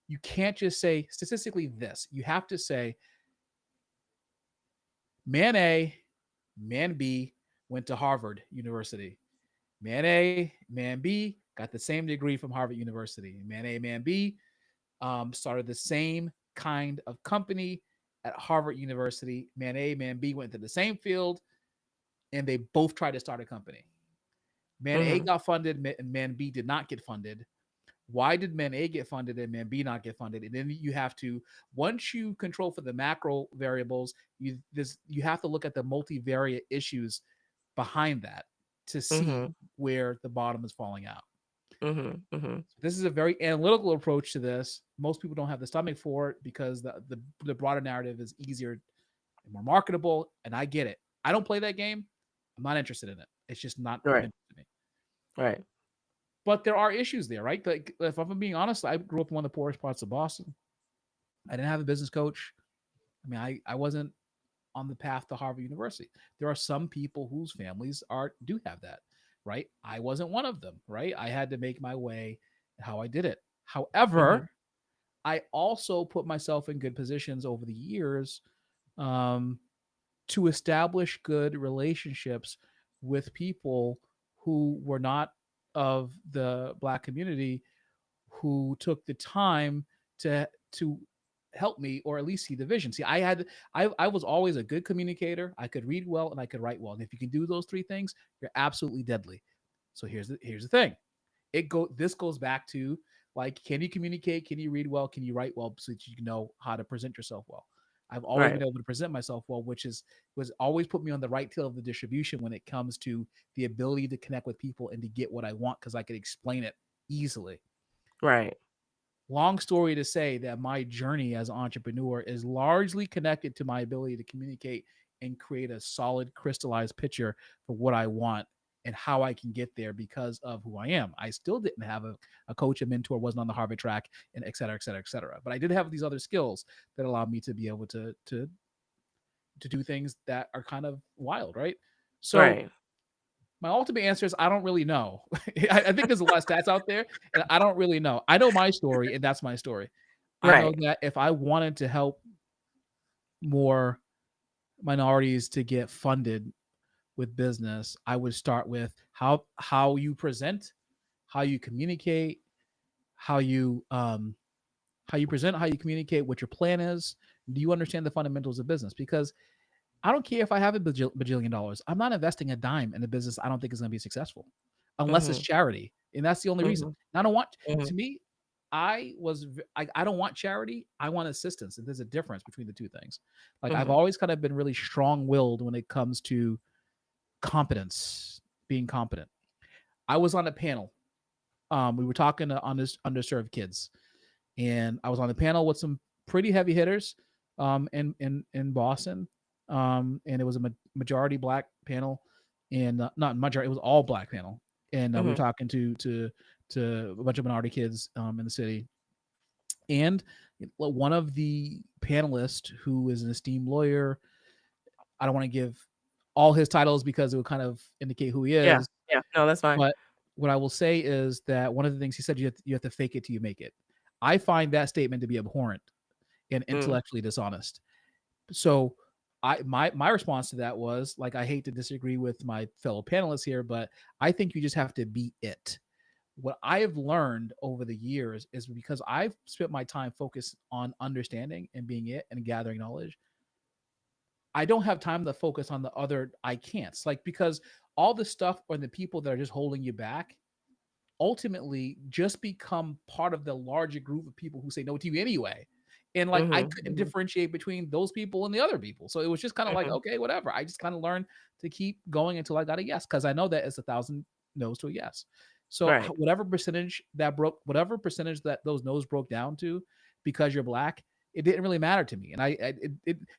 You can't just say statistically this. You have to say man A, man B went to Harvard University. Man A, man B got the same degree from Harvard University. Man A, man B started the same kind of company at Harvard University. Man A, man B went to the same field, and they both tried to start a company. Man A got funded, and man B did not get funded. Why did man A get funded and man B not get funded? And then you have to, once you control for the macro variables, you have to look at the multivariate issues behind that to see where the bottom is falling out. This is a very analytical approach to this. Most people don't have the stomach for it because the broader narrative is easier and more marketable, and I get it. I don't play that game. I'm not interested in it. It's just not interesting to me. Right. But there are issues there, right? Like, if I'm being honest, I grew up in one of the poorest parts of Boston. I didn't have a business coach. I mean, I wasn't on the path to Harvard University. There are some people whose families do have that, right? I wasn't one of them, right? I had to make my way how I did it. However, I also put myself in good positions over the years to establish good relationships with people who were not of the Black community, who took the time to help me or at least see the vision. See, I was always a good communicator. I could read well and I could write well. And if you can do those three things, you're absolutely deadly. So here's the thing. This goes back to, like, can you communicate? Can you read well? Can you write well so that you know how to present yourself well? I've always been able to present myself well, which was always put me on the right tail of the distribution when it comes to the ability to connect with people and to get what I want because I could explain it easily. Right. Long story to say that my journey as an entrepreneur is largely connected to my ability to communicate and create a solid, crystallized picture for what I want and how I can get there because of who I am. I still didn't have a coach, a mentor, wasn't on the Harvard track, and et cetera, et cetera, et cetera. But I did have these other skills that allowed me to be able to to do things that are kind of wild, right? So Right. my ultimate answer is I don't really know. I think there's a lot of stats out there, and I don't really know. I know my story, and that's my story. I know Right. that if I wanted to help more minorities to get funded with business, I would start with how you present, how you communicate, how you present, how you communicate, what your plan is. Do you understand the fundamentals of business? Because I don't care if I have a bajillion dollars. I'm not investing a dime in a business I don't think is going to be successful, unless it's Mhm. charity, and that's the only reason. Mhm. And I don't want. Mhm. To me, I don't want charity. I want assistance, and there's a difference between the two things. Like I've Mhm. always kind of been really strong-willed when it comes to competence, being competent. I was on a panel. We were talking to underserved kids, and I was on the panel with some pretty heavy hitters in Boston. And it was a majority black panel, and not majority, it was all black panel. And we were Mhm. talking to a bunch of minority kids in the city. And one of the panelists, who is an esteemed lawyer, I don't want to give all his titles because it would kind of indicate who he Yeah. is. Yeah. No, that's fine. But what I will say is that one of the things he said, you have to fake it till you make it. I find that statement to be abhorrent and Mm. intellectually dishonest. So my response to that was, like, I hate to disagree with my fellow panelists here, but I think you just have to be it. What I have learned over the years is, because I've spent my time focused on understanding and being it and gathering knowledge, I don't have time to focus on the other I can'ts. Like, because all the stuff or the people that are just holding you back ultimately just become part of the larger group of people who say no to you anyway. And like, I Mhm. couldn't Mhm. differentiate between those people and the other people. So it was just kind of like, Mhm. okay, whatever. I just kind of learned to keep going until I got a yes, because I know that it's 1,000 no's to a yes. So Right. whatever percentage that those no's broke down to, because you're black, it didn't really matter to me. And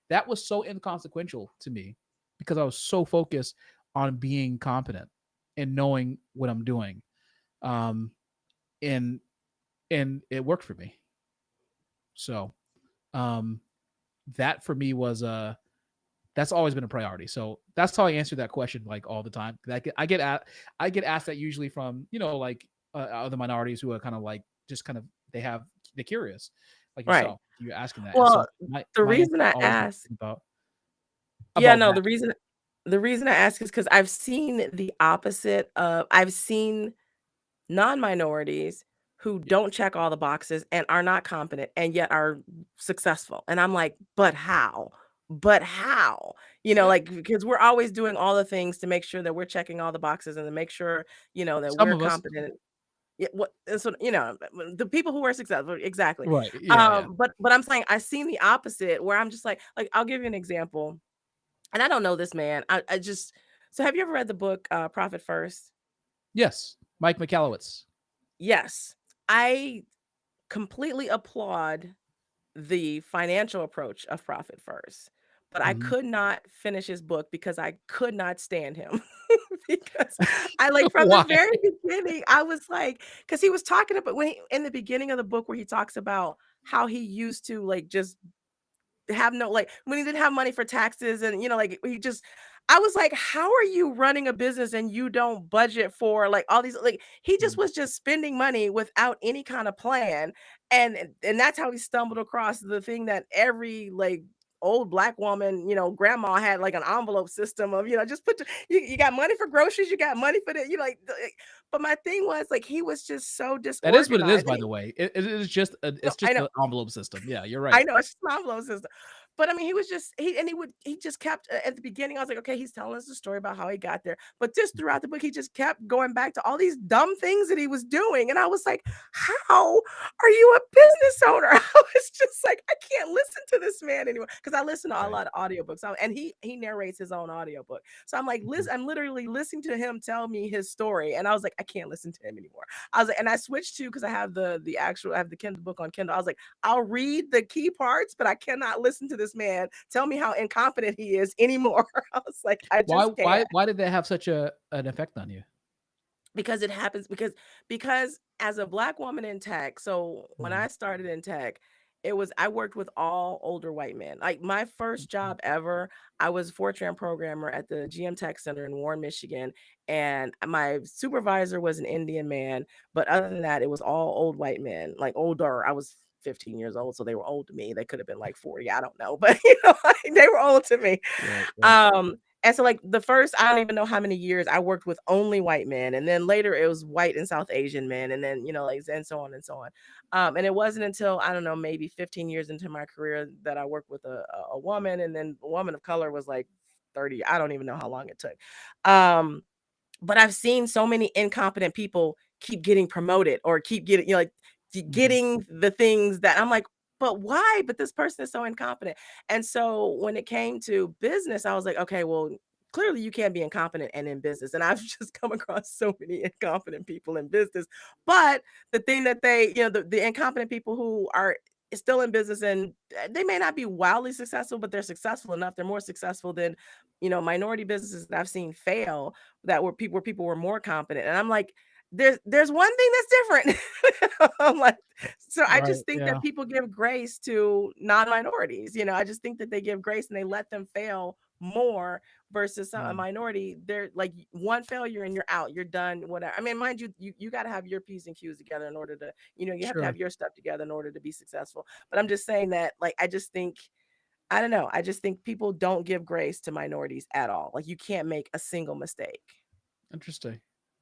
that was so inconsequential to me, because I was so focused on being competent and knowing what I'm doing. Um, and it worked for me. So um, that for me was that's always been a priority. So that's how I answer that question, like, all the time. I get asked that usually from, like, other minorities who are kind of like, just kind of, they're curious, like Right. yourself. You're asking that, and so Well, the my answer reason I always been ask Yeah, about no, that. the reason I ask is because 'cause I've seen the opposite of I've seen non-minorities who Yeah. don't check all the boxes and are not competent and yet are successful. And I'm like, "But how? But how?" Yeah. Like, because we're always doing all the things to make sure that we're checking all the boxes and to make sure, that Some we're of us. competent. Yeah, what and so, the people who are successful, exactly. Right. Yeah. Yeah. But I'm saying I've seen the opposite where I'm just like, I'll give you an example, and I don't know this man. I just So have you ever read the book, Profit First? Yes. Mike McAllowitz. Yes. I completely applaud the financial approach of Profit First, but I Mhm. could not finish his book because I could not stand him. Because I like from the Why? very beginning, I was like, because he was talking about in the beginning of the book where he talks about how he used to like just have no like when he didn't have money for taxes and like he just I was like, how are you running a business and you don't budget for like all these like he just Mm. was just spending money without any kind of plan. And that's how he stumbled across the thing that every like old black woman, grandma had like an envelope system of, just you got money for groceries, you got money for the, but my thing was like he was just so That is what it is, disorganized. by the way. It is just No, it's I just know. an envelope system. Yeah, you're right. I know, it's just an envelope system. But I mean, he was just he just kept at the beginning, I was like, okay, he's telling us the story about how he got there. But just throughout the book, he just kept going back to all these dumb things that he was doing. And I was like, how are you a business owner? I was just like, I can't listen to this man anymore. Because I listen to a Right. lot of audiobooks. And he narrates his own audiobook. So I'm like, Mhm. I'm literally listening to him tell me his story. And I was like, I can't listen to him anymore. I was like, and I switched to because I have I have the Kindle book on Kindle. I was like, I'll read the key parts, but I cannot listen to this man tell me how incompetent he is anymore. I was like, I Why just can't. why did that have such an effect on you? Because it happens because as a black woman in tech, so when Mhm. I started in tech, I worked with all older white men. Like my first job ever, I was a Fortran programmer at the GM Tech Center in Warren, Michigan, and my supervisor was an Indian man. But other than that, it was all old white men, like older. I was 15 years old, so they were old to me. They could have been like 40, I don't know, but like, they were old to me. Right. And so like the first, I don't even know how many years I worked with only white men, and then later it was white and South Asian men, and then like and so on and so on. And it wasn't until I don't know, maybe 15 years into my career that I worked with a woman, and then a woman of color was like 30. I don't even know how long it took. But I've seen so many incompetent people keep getting promoted or keep getting, like getting the things that I'm like, but why? But this person is so incompetent. And so when it came to business, I was like, okay, well, clearly you can't be incompetent and in business. And I've just come across so many incompetent people in business. But the thing that they, the incompetent people who are still in business, and they may not be wildly successful, but they're successful enough. They're more successful than, minority businesses that I've seen fail that were people where people were more competent. And I'm like, there's one thing that's different. I'm like, so I Right. just think Yeah. that people give grace to non-minorities. I just think that they give grace and they let them fail more versus a minority. They're like one failure and you're out, you're done, whatever. I mean, mind you, you got to have your P's and Q's together in order to, you have to Sure. have your stuff together in order to be successful. But I'm just saying that, like, I just think, I don't know. I just think people don't give grace to minorities at all. Like, you can't make a single mistake. Interesting.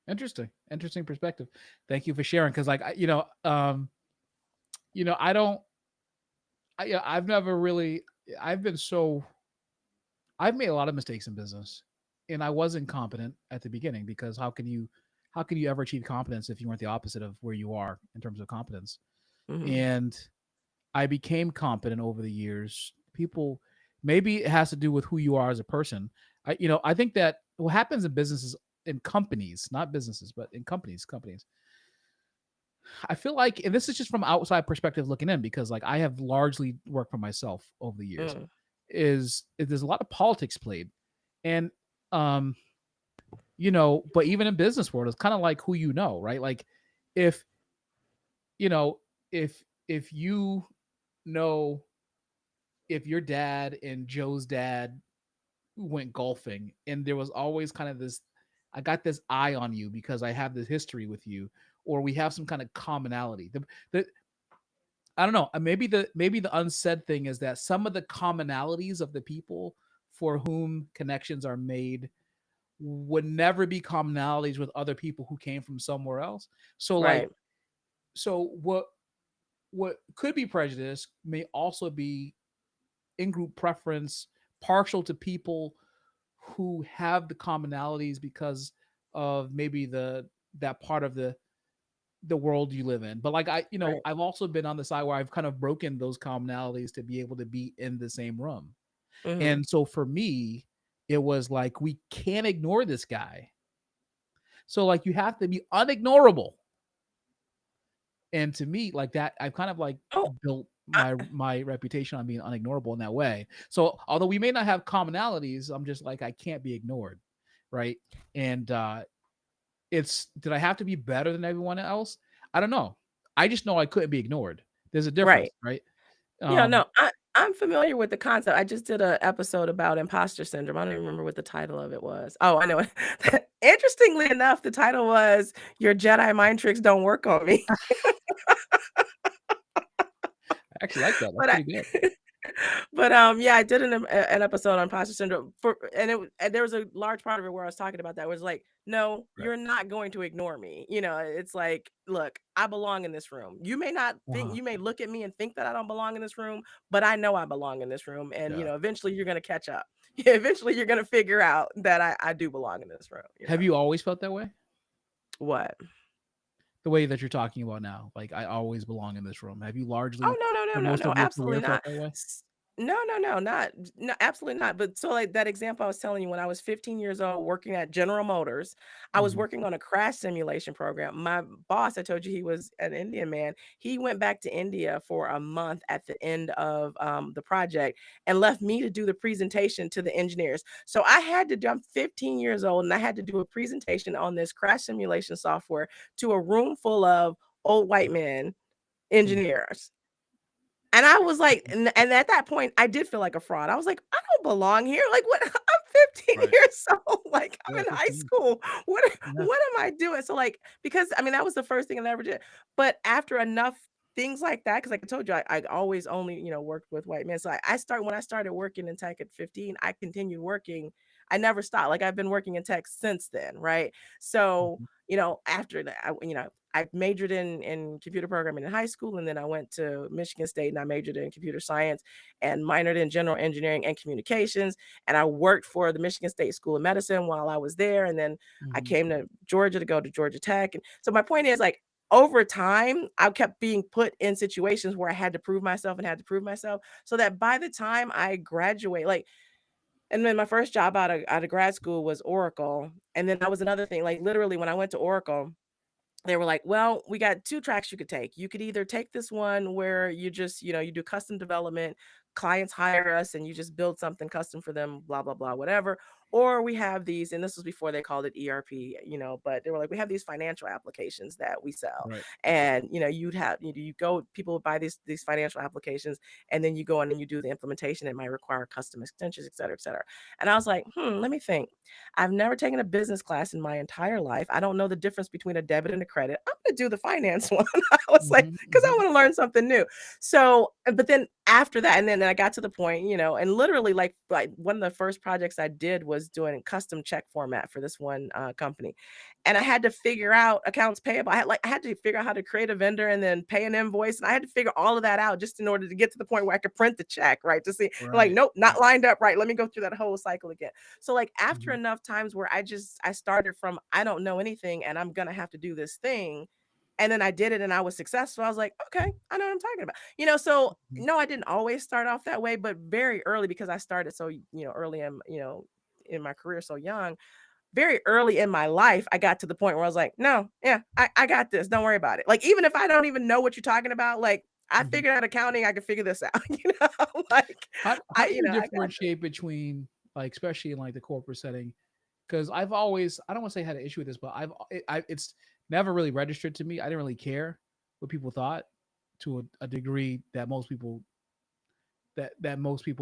Interesting perspective. Thank you for sharing. Because like I don't. I've never really. I've been so. I've made a lot of mistakes in business, and I was incompetent at the beginning because how can you ever achieve competence if you weren't the opposite of where you are in terms of competence? Mhm. And I became competent over the years. People, maybe it has to do with who you are as a person. I think that what happens in businesses, in companies, not businesses, but in companies, I feel like, and this is just from outside perspective looking in, because like I have largely worked for myself over the years, Mm. is there's a lot of politics played, and um, but even in business world, it's kind of like who you know, right? Like if you know if you know if your dad and Joe's dad went golfing, and there was always kind of this, I got this eye on you because I have this history with you, or we have some kind of commonality. The I don't know. Maybe the unsaid thing is that some of the commonalities of the people for whom connections are made would never be commonalities with other people who came from somewhere else. So like, Right. so what could be prejudice may also be in-group preference, partial to people who have the commonalities because of maybe that part of the world you live in. But like Right. I've also been on the side where I've kind of broken those commonalities to be able to be in the same room. Mhm. And so for me, it was like, we can't ignore this guy. So like you have to be unignorable. And to me, like that, I've kind of like Oh, built I, my reputation on being unignorable in that way. So although we may not have commonalities, I'm just like, I can't be ignored. Right. And did I have to be better than everyone else? I don't know. I just know I couldn't be ignored. There's a difference, right. right? Yeah, Um, no, I'm familiar with the concept. I just did an episode about imposter syndrome. I don't even remember what the title of it was. Oh, I know it. Interestingly enough, the title was "Your Jedi Mind Tricks Don't Work on Me." I actually like that. That's But I, pretty good. but yeah, I did an episode on imposter syndrome and there was a large part of it where I was talking about that. It was like, no, Right. you're not going to ignore me. It's like, look, I belong in this room. You may not think, Uh-huh. you may look at me and think that I don't belong in this room, but I know I belong in this room. And Yeah. eventually you're gonna catch up. Eventually you're gonna figure out that I do belong in this room. Have you always felt that way? What? The way that you're talking about now, like I always belong in this room. Have you Oh, largely, no, no, for no, no, most no, of your career, absolutely felt not. that way? No, no, no, not no, absolutely not. But so like that example I was telling you, when I was 15 years old working at General Motors, I was Mhm. working on a crash simulation program. My boss, I told you he was an Indian man. He went back to India for a month at the end of the project and left me to do the presentation to the engineers. So I had to do, I'm 15 years old and I had to do a presentation on this crash simulation software to a room full of old white men Mm. engineers. And I was like, and at that point, I did feel like a fraud. I was like, I don't belong here. Like, what? I'm 15 Right. years old. Like, I'm Yeah, in high 15. school. What? Yeah. What am I doing? So, like, because I mean, that was the first thing I ever did. But after enough things like that, because like I told you, I always only worked with white men. So when I started working in tech at 15, I continued working. I never stopped. Like I've been working in tech since then, right? So Mhm. after that, I majored in computer programming in high school, and then I went to Michigan State and I majored in computer science and minored in general engineering and communications. And I worked for the Michigan State School of Medicine while I was there. And then I Mhm. came to Georgia to go to Georgia Tech. And so my point is, like, over time, I kept being put in situations where I had to prove myself and had to prove myself, so that by the time I graduate, like, and then my first job out of grad school was Oracle. And then that was another thing. Like literally when I went to Oracle, they were like, well, we got two tracks you could take. You could either take this one where you just, you do custom development, clients hire us and you just build something custom for them, blah, blah, blah, whatever. Or we have these, and this was before they called it ERP, but they were like, we have these financial applications that we sell. Right. And, you go, people would buy these financial applications, and then you go in and you do the implementation. It might require custom extensions, et cetera, et cetera. And I was like, let me think. I've never taken a business class in my entire life. I don't know the difference between a debit and a credit. I'm going to do the finance one. I was like, Mhm. because I Mhm. want to learn something new. So, but then after that, and then I got to the point, and literally like one of the first projects I did was doing a custom check format for this one company. And I had to figure out accounts payable. I had to figure out how to create a vendor and then pay an invoice. And I had to figure all of that out just in order to get to the point where I could print the check, right? To see, like, Right. nope, not Right. lined up right. Let me go through that whole cycle again. So like after Mhm. enough times where I started from I don't know anything and I'm gonna have to do this thing. And then I did it and I was successful. I was like, okay, I know what I'm talking about. So Mhm. no, I didn't always start off that way, but very early because I started so early in my career so young, very early in my life, I got to the point where I was like, no, yeah, I got this. Don't worry about it. Like, even if I don't even know what you're talking about, like I Mhm. figured out accounting, I can figure this out, like How do you I got this. differentiate between, like, especially in like the corporate setting? Because I don't want to say I had an issue with this, but it's never really registered to me. I didn't really care what people thought to a degree that most people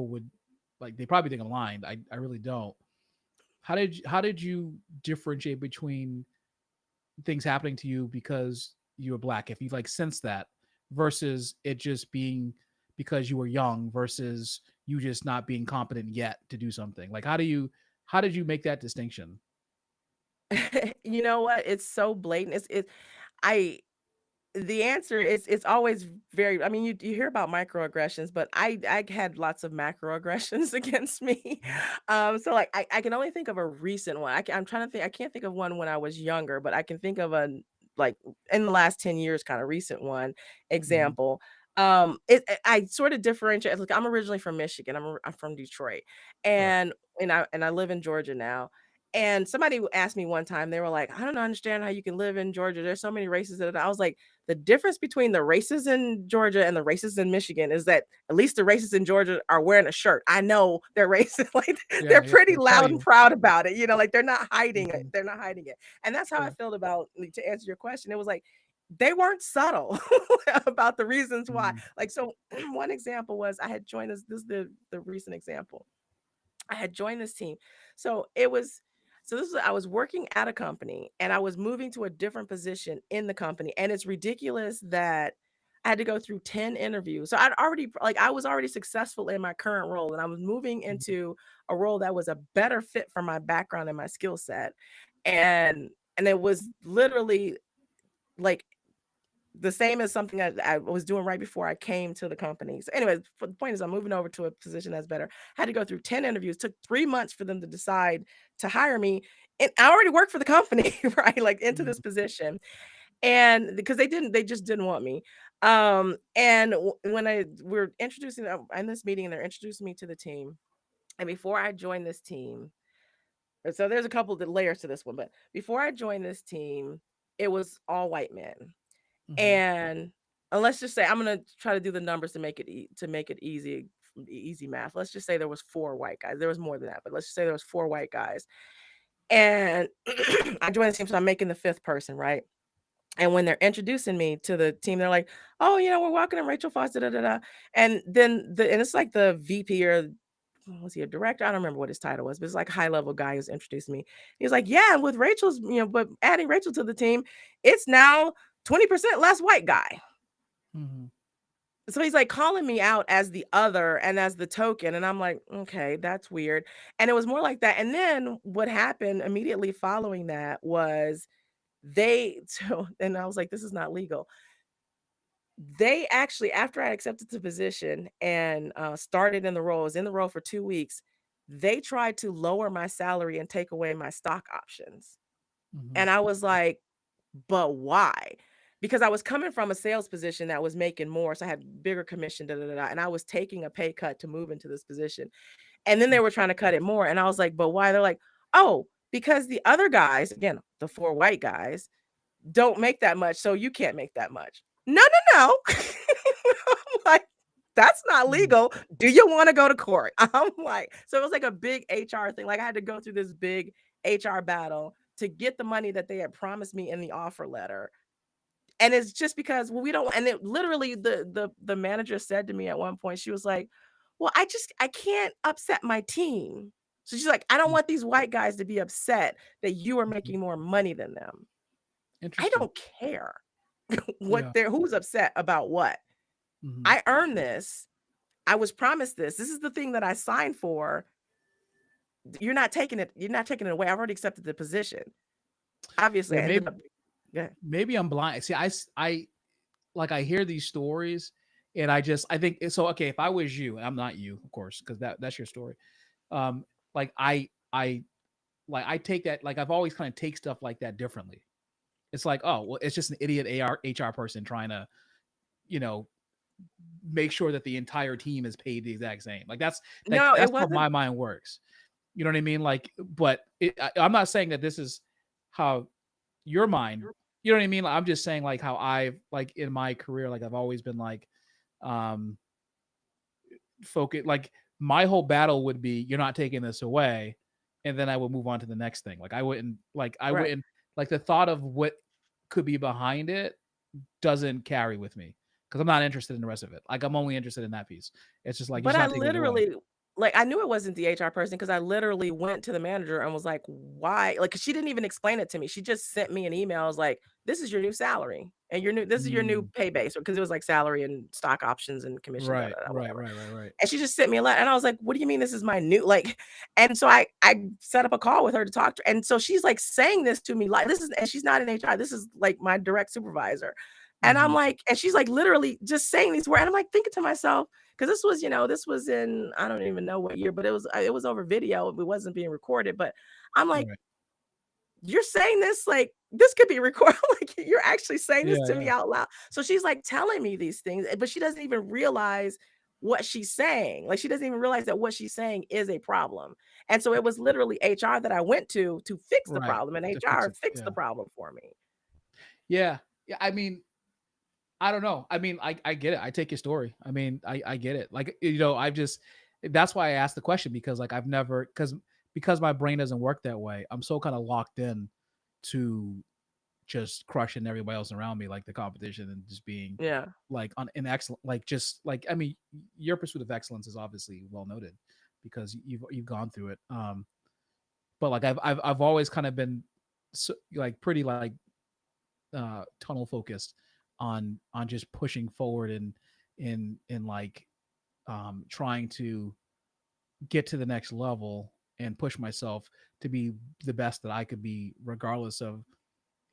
would, like, they probably think I'm lying. I really don't. How did you differentiate between things happening to you because you were black, if you like sense that, versus it just being because you were young, versus you just not being competent yet to do something? Like, how did you make that distinction? You know what? It's so blatant. I the answer is it's always very, I mean, you hear about microaggressions, but I had lots of macroaggressions against me. Mhm. So like I can only think of a recent one. I'm trying to think, I can't think of one when I was younger, but I can think of a like in the last 10 years kind of recent one Mhm. example. I sort of differentiate. Look, I'm originally from Michigan. I'm from Detroit, Right. and I live in Georgia now. And somebody asked me one time, they were like, I don't understand how you can live in Georgia. There's so many races that I was like, the difference between the races in Georgia and the races in Michigan is that at least the races in Georgia are wearing a shirt. I know they're racist. Like they're Yeah, yeah, pretty they'll tell loud and you. proud about it. Like they're not hiding it. Mhm. They're not hiding it. And that's how I Yeah. felt about, like, to answer your question. It was like they weren't subtle about the reasons why. Mhm. Like, so one example was I had joined this is the recent example. I had joined this team. So it was so this was I was working at a company and I was moving to a different position in the company. And it's ridiculous that I had to go through 10 interviews. So I was already successful in my current role and I was moving Mhm. into a role that was a better fit for my background and my skill set. And it was literally like the same as something that I was doing right before I came to the company. So anyways, the point is I'm moving over to a position that's better. Had to go through 10 interviews, took 3 months for them to decide to hire me. And I already worked for the company, right? Like into Mhm. this position. And because they just didn't want me. And when we're introducing in this meeting, and they're introducing me to the team. And before I joined this team, so there's a couple of layers to this one, but before I joined this team, it was all white men. Mhm. And let's just say I'm gonna try to do the numbers to make it easy, easy math. Let's just say there was four white guys. There was more than that, but let's just say there was four white guys. And I joined the team, so I'm making the fifth person, right? And when they're introducing me to the team, they're like, "Oh, we're welcoming Rachel Foss, da da da da." And then and it's like the VP or was he a director? I don't remember what his title was, but it's like a high level guy who's introduced me. He was like, "Yeah, with Rachel's, but adding Rachel to the team, it's now 20% less white guy." Mm-hmm. So he's like calling me out as the other and as the token. And I'm like, okay, that's weird. And it was more like that. And then what happened immediately following that was and I was like, this is not legal. They actually, after I accepted the position and started in the role, was in the role for 2 weeks, they tried to lower my salary and take away my stock options. Mm-hmm. And I was like, but why? Because I was coming from a sales position that was making more. So I had bigger commission, da, da, da, da, and I was taking a pay cut to move into this position. And then they were trying to cut it more. And I was like, but why? They're like, oh, because the other guys, again, the 4 white guys, don't make that much. So you can't make that much. No. I'm like, that's not legal. Do you want to go to court? I'm like, so it was like a big HR thing. Like I had to go through this big HR battle to get the money that they had promised me in the offer letter. And it's just because, well, we don't, and it literally the manager said to me at one point, she was like, well, I can't upset my team. So she's like, I don't want these white guys to be upset that you are making more money than them. I don't care who's upset about what. Mm-hmm. I earned this. I was promised this. This is the thing that I signed for. You're not taking it away. I've already accepted the position. Obviously, yeah, maybe I'm blind. See, I like I hear these stories and I think so. Okay, if I was you, and I'm not you, of course, because that's your story. Like I take that, like I've always kind of take stuff like that differently. It's like, oh, well, it's just an idiot HR person trying to, make sure that the entire team is paid the exact same. Like that's how my mind works. You know what I mean? Like, but I'm not saying that this is how your mind, you know what I mean? Like, I'm just saying like how I've like in my career, like I've always been like, focus, like my whole battle would be, you're not taking this away. And then I would move on to the next thing. Like I wouldn't like the thought of what could be behind it doesn't carry with me because I'm not interested in the rest of it. Like I'm only interested in that piece. It's just like, but I literally, like, I knew it wasn't the HR person because I literally went to the manager and was like, why? Like, she didn't even explain it to me. She just sent me an email. I was like, this is your new salary and this is your new pay base, because it was like salary and stock options and commission. Right. And she just sent me a letter and I was like, what do you mean this is my new, like, and so I set up a call with her to talk to her. And so she's like saying this to me, like, and she's not in HR. This is like my direct supervisor. And I'm like, and she's like literally just saying these words. And I'm like thinking to myself, because this was in, I don't even know what year, but it was over video. It wasn't being recorded. But I'm like, you're saying this, like, this could be recorded. Like, you're actually saying this to me out loud. So she's like telling me these things, but she doesn't even realize what she's saying. Like, she doesn't even realize that what she's saying is a problem. And so it was literally HR that I went to fix the problem. And HR fixed the problem for me. Yeah. I mean, I don't know. I mean, I get it. I take your story. I mean, I get it. Like, that's why I asked the question, because like I've never, because my brain doesn't work that way. I'm so kind of locked in to just crushing everybody else around me, like the competition, and just being like an excellent, like just like, I mean, your pursuit of excellence is obviously well noted because you've gone through it. But like I've always kind of been like pretty like tunnel focused on just pushing forward and in like trying to get to the next level and push myself to be the best that I could be, regardless of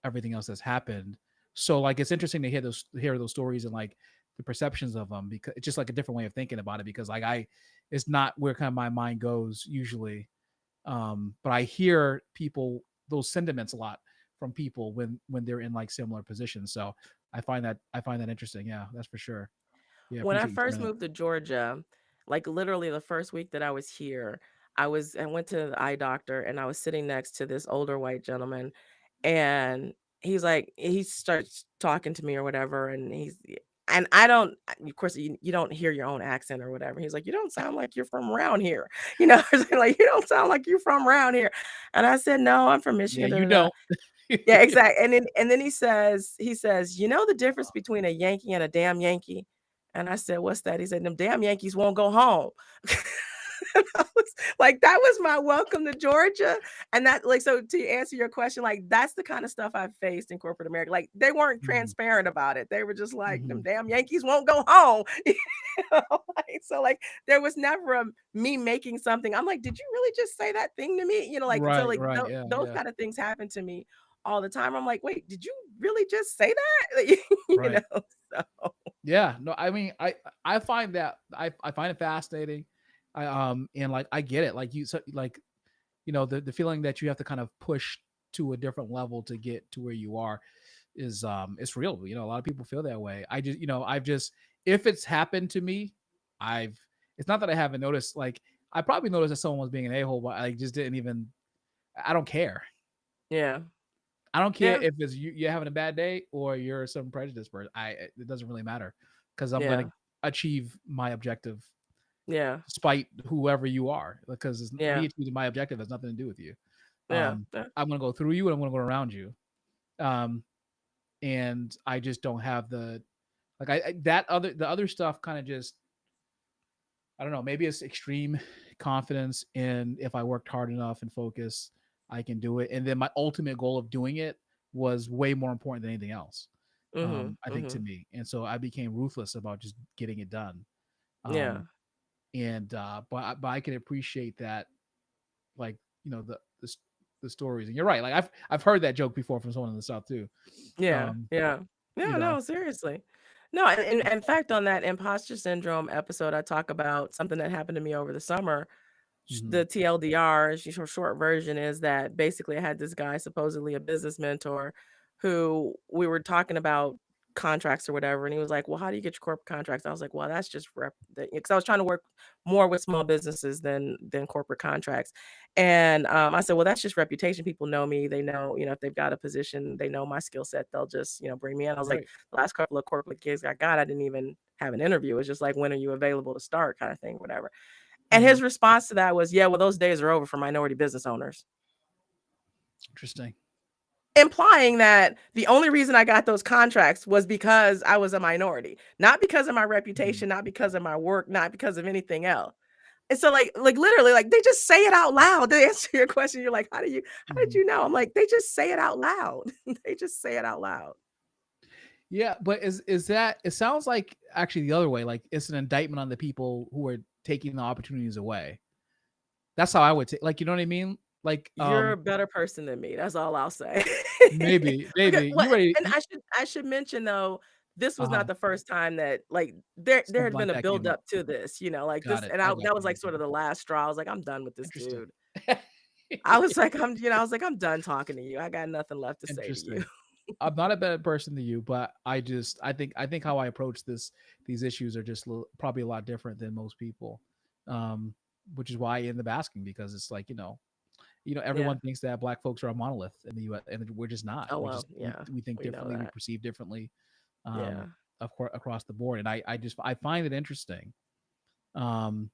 everything else that's happened. So like it's interesting to hear those stories and like the perceptions of them, because it's just like a different way of thinking about it, because like it's not where kind of my mind goes usually. But I hear people, those sentiments a lot from people when they're in like similar positions. So I find that interesting. Yeah, that's for sure. Yeah. When I first moved to Georgia, like literally the first week that I was here, I went to the eye doctor and I was sitting next to this older white gentleman, and he's like, he starts talking to me or whatever, and I don't, of course, you don't hear your own accent or whatever. He's like, you don't sound like you're from around here. Like, you don't sound like you're from around here. And I said, no, I'm from Michigan. Yeah, you don't. Yeah, exactly. And then he says, you know the difference between a Yankee and a damn Yankee? And I said, what's that? He said, them damn Yankees won't go home. And I was like, that was my welcome to Georgia. And that, like, so to answer your question, like, that's the kind of stuff I've faced in corporate America. Like, they weren't transparent about it. They were just like, them damn Yankees won't go home. Like, so like, there was never me making something. I'm like, did you really just say that thing to me? You know, like, so Right, like right, yeah, those yeah, kind of things happen to me all the time. I'm like, wait, did you really just say that? Like, you right. know, so Yeah, no, I mean, I find that I find it fascinating. And like I get it. Like like, the feeling that you have to kind of push to a different level to get to where you are is it's real. A lot of people feel that way. I just, I've just, if it's happened to me, it's not that I haven't noticed. Like, I probably noticed that someone was being an a-hole, but I just didn't even, I don't care. yeah. I don't care Yeah. if it's you're having a bad day or you're some prejudiced person. It doesn't really matter because I'm Yeah. gonna achieve my objective Yeah. despite whoever you are, because Yeah. me achieving my objective has nothing to do with you. Yeah. Yeah. I'm gonna go through you and I'm gonna go around you. And I just don't have the like the other stuff kind of just, I don't know, maybe it's extreme confidence in if I worked hard enough and focus, I can do it. And then my ultimate goal of doing it was way more important than anything else. I think to me. And so I became ruthless about just getting it done. Yeah. And but I can appreciate that, like, the stories. And you're right. Like I've heard that joke before from someone in the South too. Yeah. Um, Yeah. you Yeah. know. No, seriously. No, and in fact, on that imposter syndrome episode, I talk about something that happened to me over the summer. Mhm. The TLDR, short version, is that basically I had this guy, supposedly a business mentor, who we were talking about contracts or whatever, and he was like, "Well, how do you get your corporate contracts?" I was like, "Well, that's just because I was trying to work more with small businesses than corporate contracts." And I said, "Well, that's just reputation. People know me. They know, if they've got a position, they know my skill set. They'll just, bring me in." I was like, Right. "The last couple of corporate gigs I got, I didn't even have an interview. It was just like, when are you available to start, kind of thing, whatever." And his response to that was, "Yeah, well, those days are over for minority business owners." Interesting. Implying that the only reason I got those contracts was because I was a minority, not because of my reputation, not because of my work, not because of anything else. And so like literally, like, they just say it out loud to answer your question. You're like, how did you know? I'm like, they just say it out loud. They just say it out loud. Yeah, but is that, it sounds like actually the other way, like it's an indictment on the people who are taking the opportunities away. That's how I would take, like, you know what I mean? Like, You're a better person than me. That's all I'll say. maybe Because, well, you ready? and I should mention though, this was Uh-huh. not the first time that, like, there Something had been like a that came build up. up to this, like Got this, it. and I got that you. was like sort of the last straw. I was like, I'm done with this Interesting. dude. I was like, I'm done talking to you. I got nothing left to say to you. Interesting. I'm not a better person than you, but I think how I approach these issues are just probably a lot different than most people. Which is why I end up asking, because it's like, Yeah. everyone thinks that Black folks are a monolith in the U.S. and we're just not. Oh We well, just yeah. we think We know differently, we that. perceive differently, Yeah. across the board. And I find it interesting. Um,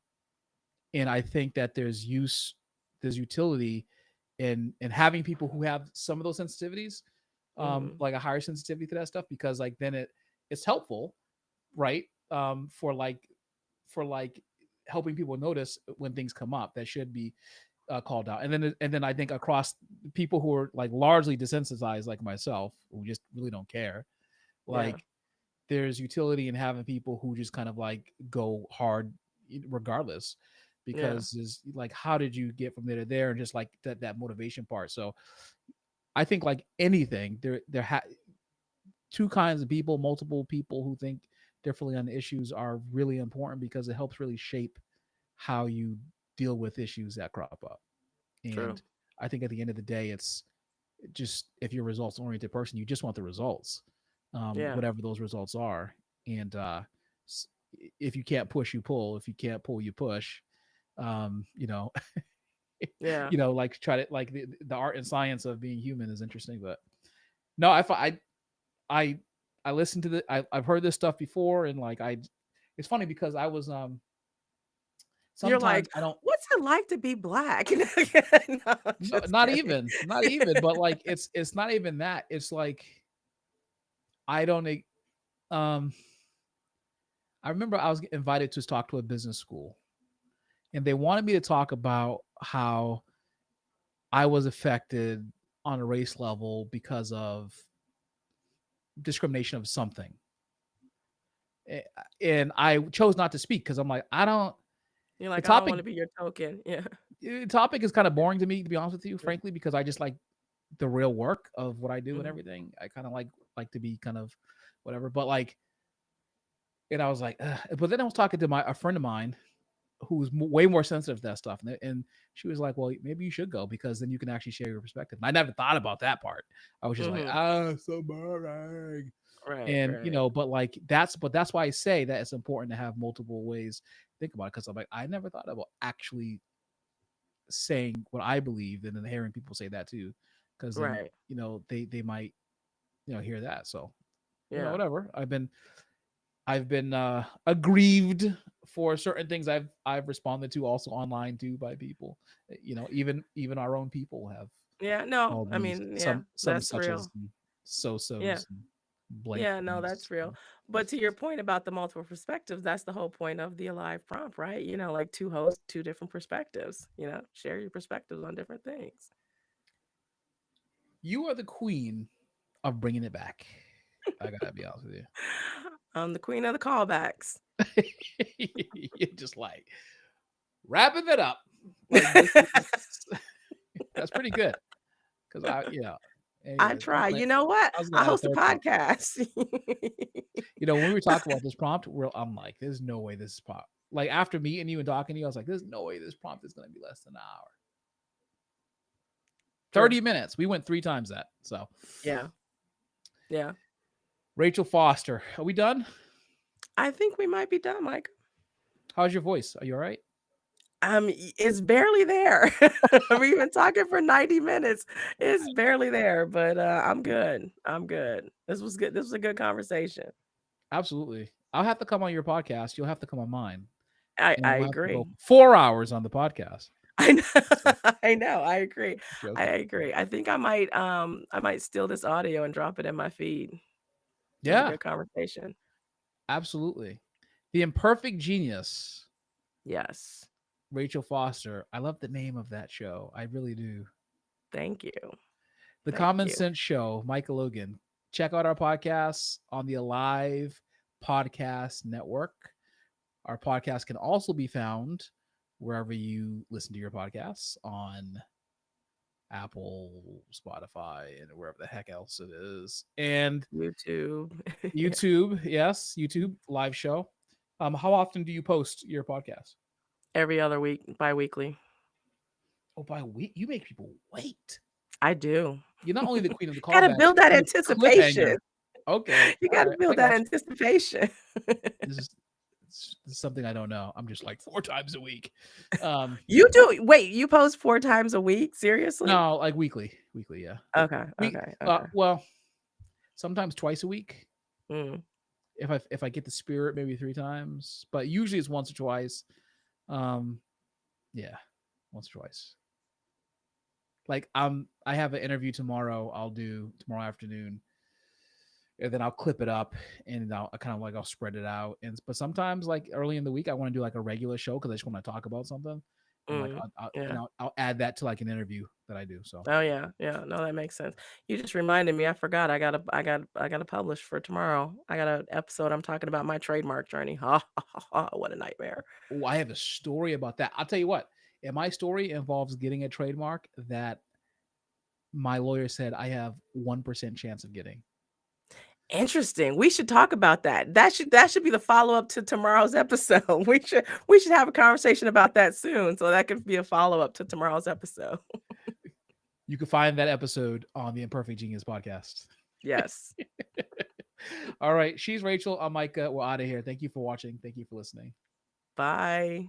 and I think that there's utility in having people who have some of those sensitivities, like a higher sensitivity to that stuff, because like then it's helpful, right? For like helping people notice when things come up that should be called out. And then I think across people who are like largely desensitized, like myself, who just really don't care, Yeah. like there's utility in having people who just kind of like go hard regardless, Yeah. because is like, how did you get from there to there, and just like that motivation part. So I think like anything, two kinds of people, multiple people who think differently on issues are really important, because it helps really shape how you deal with issues that crop up. True. And I think at the end of the day, it's just, if you're a results oriented person, you just want the results, Yeah. whatever those results are. And if you can't push, you pull. If you can't pull, you push. You know, Yeah. like try to, like, the art and science of being human is interesting. But no, I listened to I've heard this stuff before, and like it's funny because I was You're sometimes like, I don't. what's it like to be Black? No, No, just not kidding. even, not even. But like, it's not even that. It's like I don't. Um, I remember I was invited to talk to a business school, and they wanted me to talk about how I was affected on a race level because of discrimination of something. And I chose not to speak because I'm like, I don't. You're The like, I don't topic want to be your token. Yeah. topic is kind of boring to me, to be honest with you, frankly, because I just like the real work of what I do and everything. I kind of like to be kind of whatever, but like, and I was like, ugh. But then I was talking to a friend of mine who's way more sensitive to that stuff, and she was like, well, maybe you should go because then you can actually share your perspective. And I never thought about that part. I was just like, so boring. Right, And right. but that's why I say that it's important to have multiple ways to think about it, because I'm like, I never thought about actually saying what I believe and then hearing people say that too, because then Right. they might hear that. So Yeah. whatever. I've been aggrieved for certain things I've responded to also online too by people. Even our own people have Yeah. No, called I me mean, yeah, some that's such as real. Yeah. so-sos and blank Yeah, no, things. that's real. But to your point about the multiple perspectives, that's the whole point of the Alive prompt, right? Like two hosts, two different perspectives, share your perspectives on different things. You are the queen of bringing it back. I gotta be honest with you. I'm the queen of the callbacks. You're just like wrapping it up. Like this is, that's pretty good. Because I anyways, try. You know what? I was I gonna add a host a third prompt. podcast. When we were talking about this prompt, I'm like, there's no way this is prompt. Like after meeting you and talking to you, I was like, there's no way this prompt is gonna be less than an hour. 30 minutes. We went 3 times that. So Yeah. Yeah. Rachel Foster. Are we done? I think we might be done, Mike. How's your voice? Are you all right? It's barely there. We've been talking for 90 minutes. It's barely there, but I'm good. I'm good. This was good. This was a good conversation. Absolutely. I'll have to come on your podcast. You'll have to come on mine. I And we'll have to agree. go 4 hours on the podcast. I know. I know. I agree. Joking. I agree. I think I might steal this audio and drop it in my feed. It was a Yeah, good conversation. absolutely. The Imperfect Genius. Yes. Rachel Foster. I love the name of that show. I really do. Thank you. The Thank Common you. Sense Show, Micah Logan. Check out our podcasts on the Alive Podcast Network. Our podcast can also be found wherever you listen to your podcasts, on Apple, Spotify, and wherever the heck else it is. And YouTube. YouTube, yes, YouTube live show. How often do you post your podcast? Every other week, bi-weekly. Oh, by week? You make people wait. I do. You're not only the queen of the callback. Gotta build that you're the anticipation. cliffhanger. Okay. You all gotta right, build I that got you. anticipation. This is something I don't know. I'm just like 4 times a week. You do wait, you post 4 times a week? Seriously? No, like weekly. Weekly, yeah. Okay, We, okay. well, sometimes twice a week. Mm. If I get the spirit, maybe 3 times, but usually it's once or twice. Yeah, once or twice. Like I have an interview tomorrow. I'll do tomorrow afternoon, and then I'll clip it up, and I'll I'll spread it out. But sometimes, like early in the week, I want to do like a regular show because I just want to talk about something. And Yeah. I'll add that to like an interview that I do. So Oh yeah, yeah. No, that makes sense. You just reminded me. I forgot. I gotta publish for tomorrow. I got an episode. I'm talking about my trademark journey. What a nightmare. oh, I have a story about that. I'll tell you what. And my story involves getting a trademark that my lawyer said I have 1% chance of getting. Interesting. We should talk about that. That should be the follow-up to tomorrow's episode. We should have a conversation about that soon. So that could be a follow-up to tomorrow's episode. You can find that episode on the Imperfect Genius podcast. Yes. All right. She's Rachel. I'm Micah. We're out of here. Thank you for watching. Thank you for listening. Bye.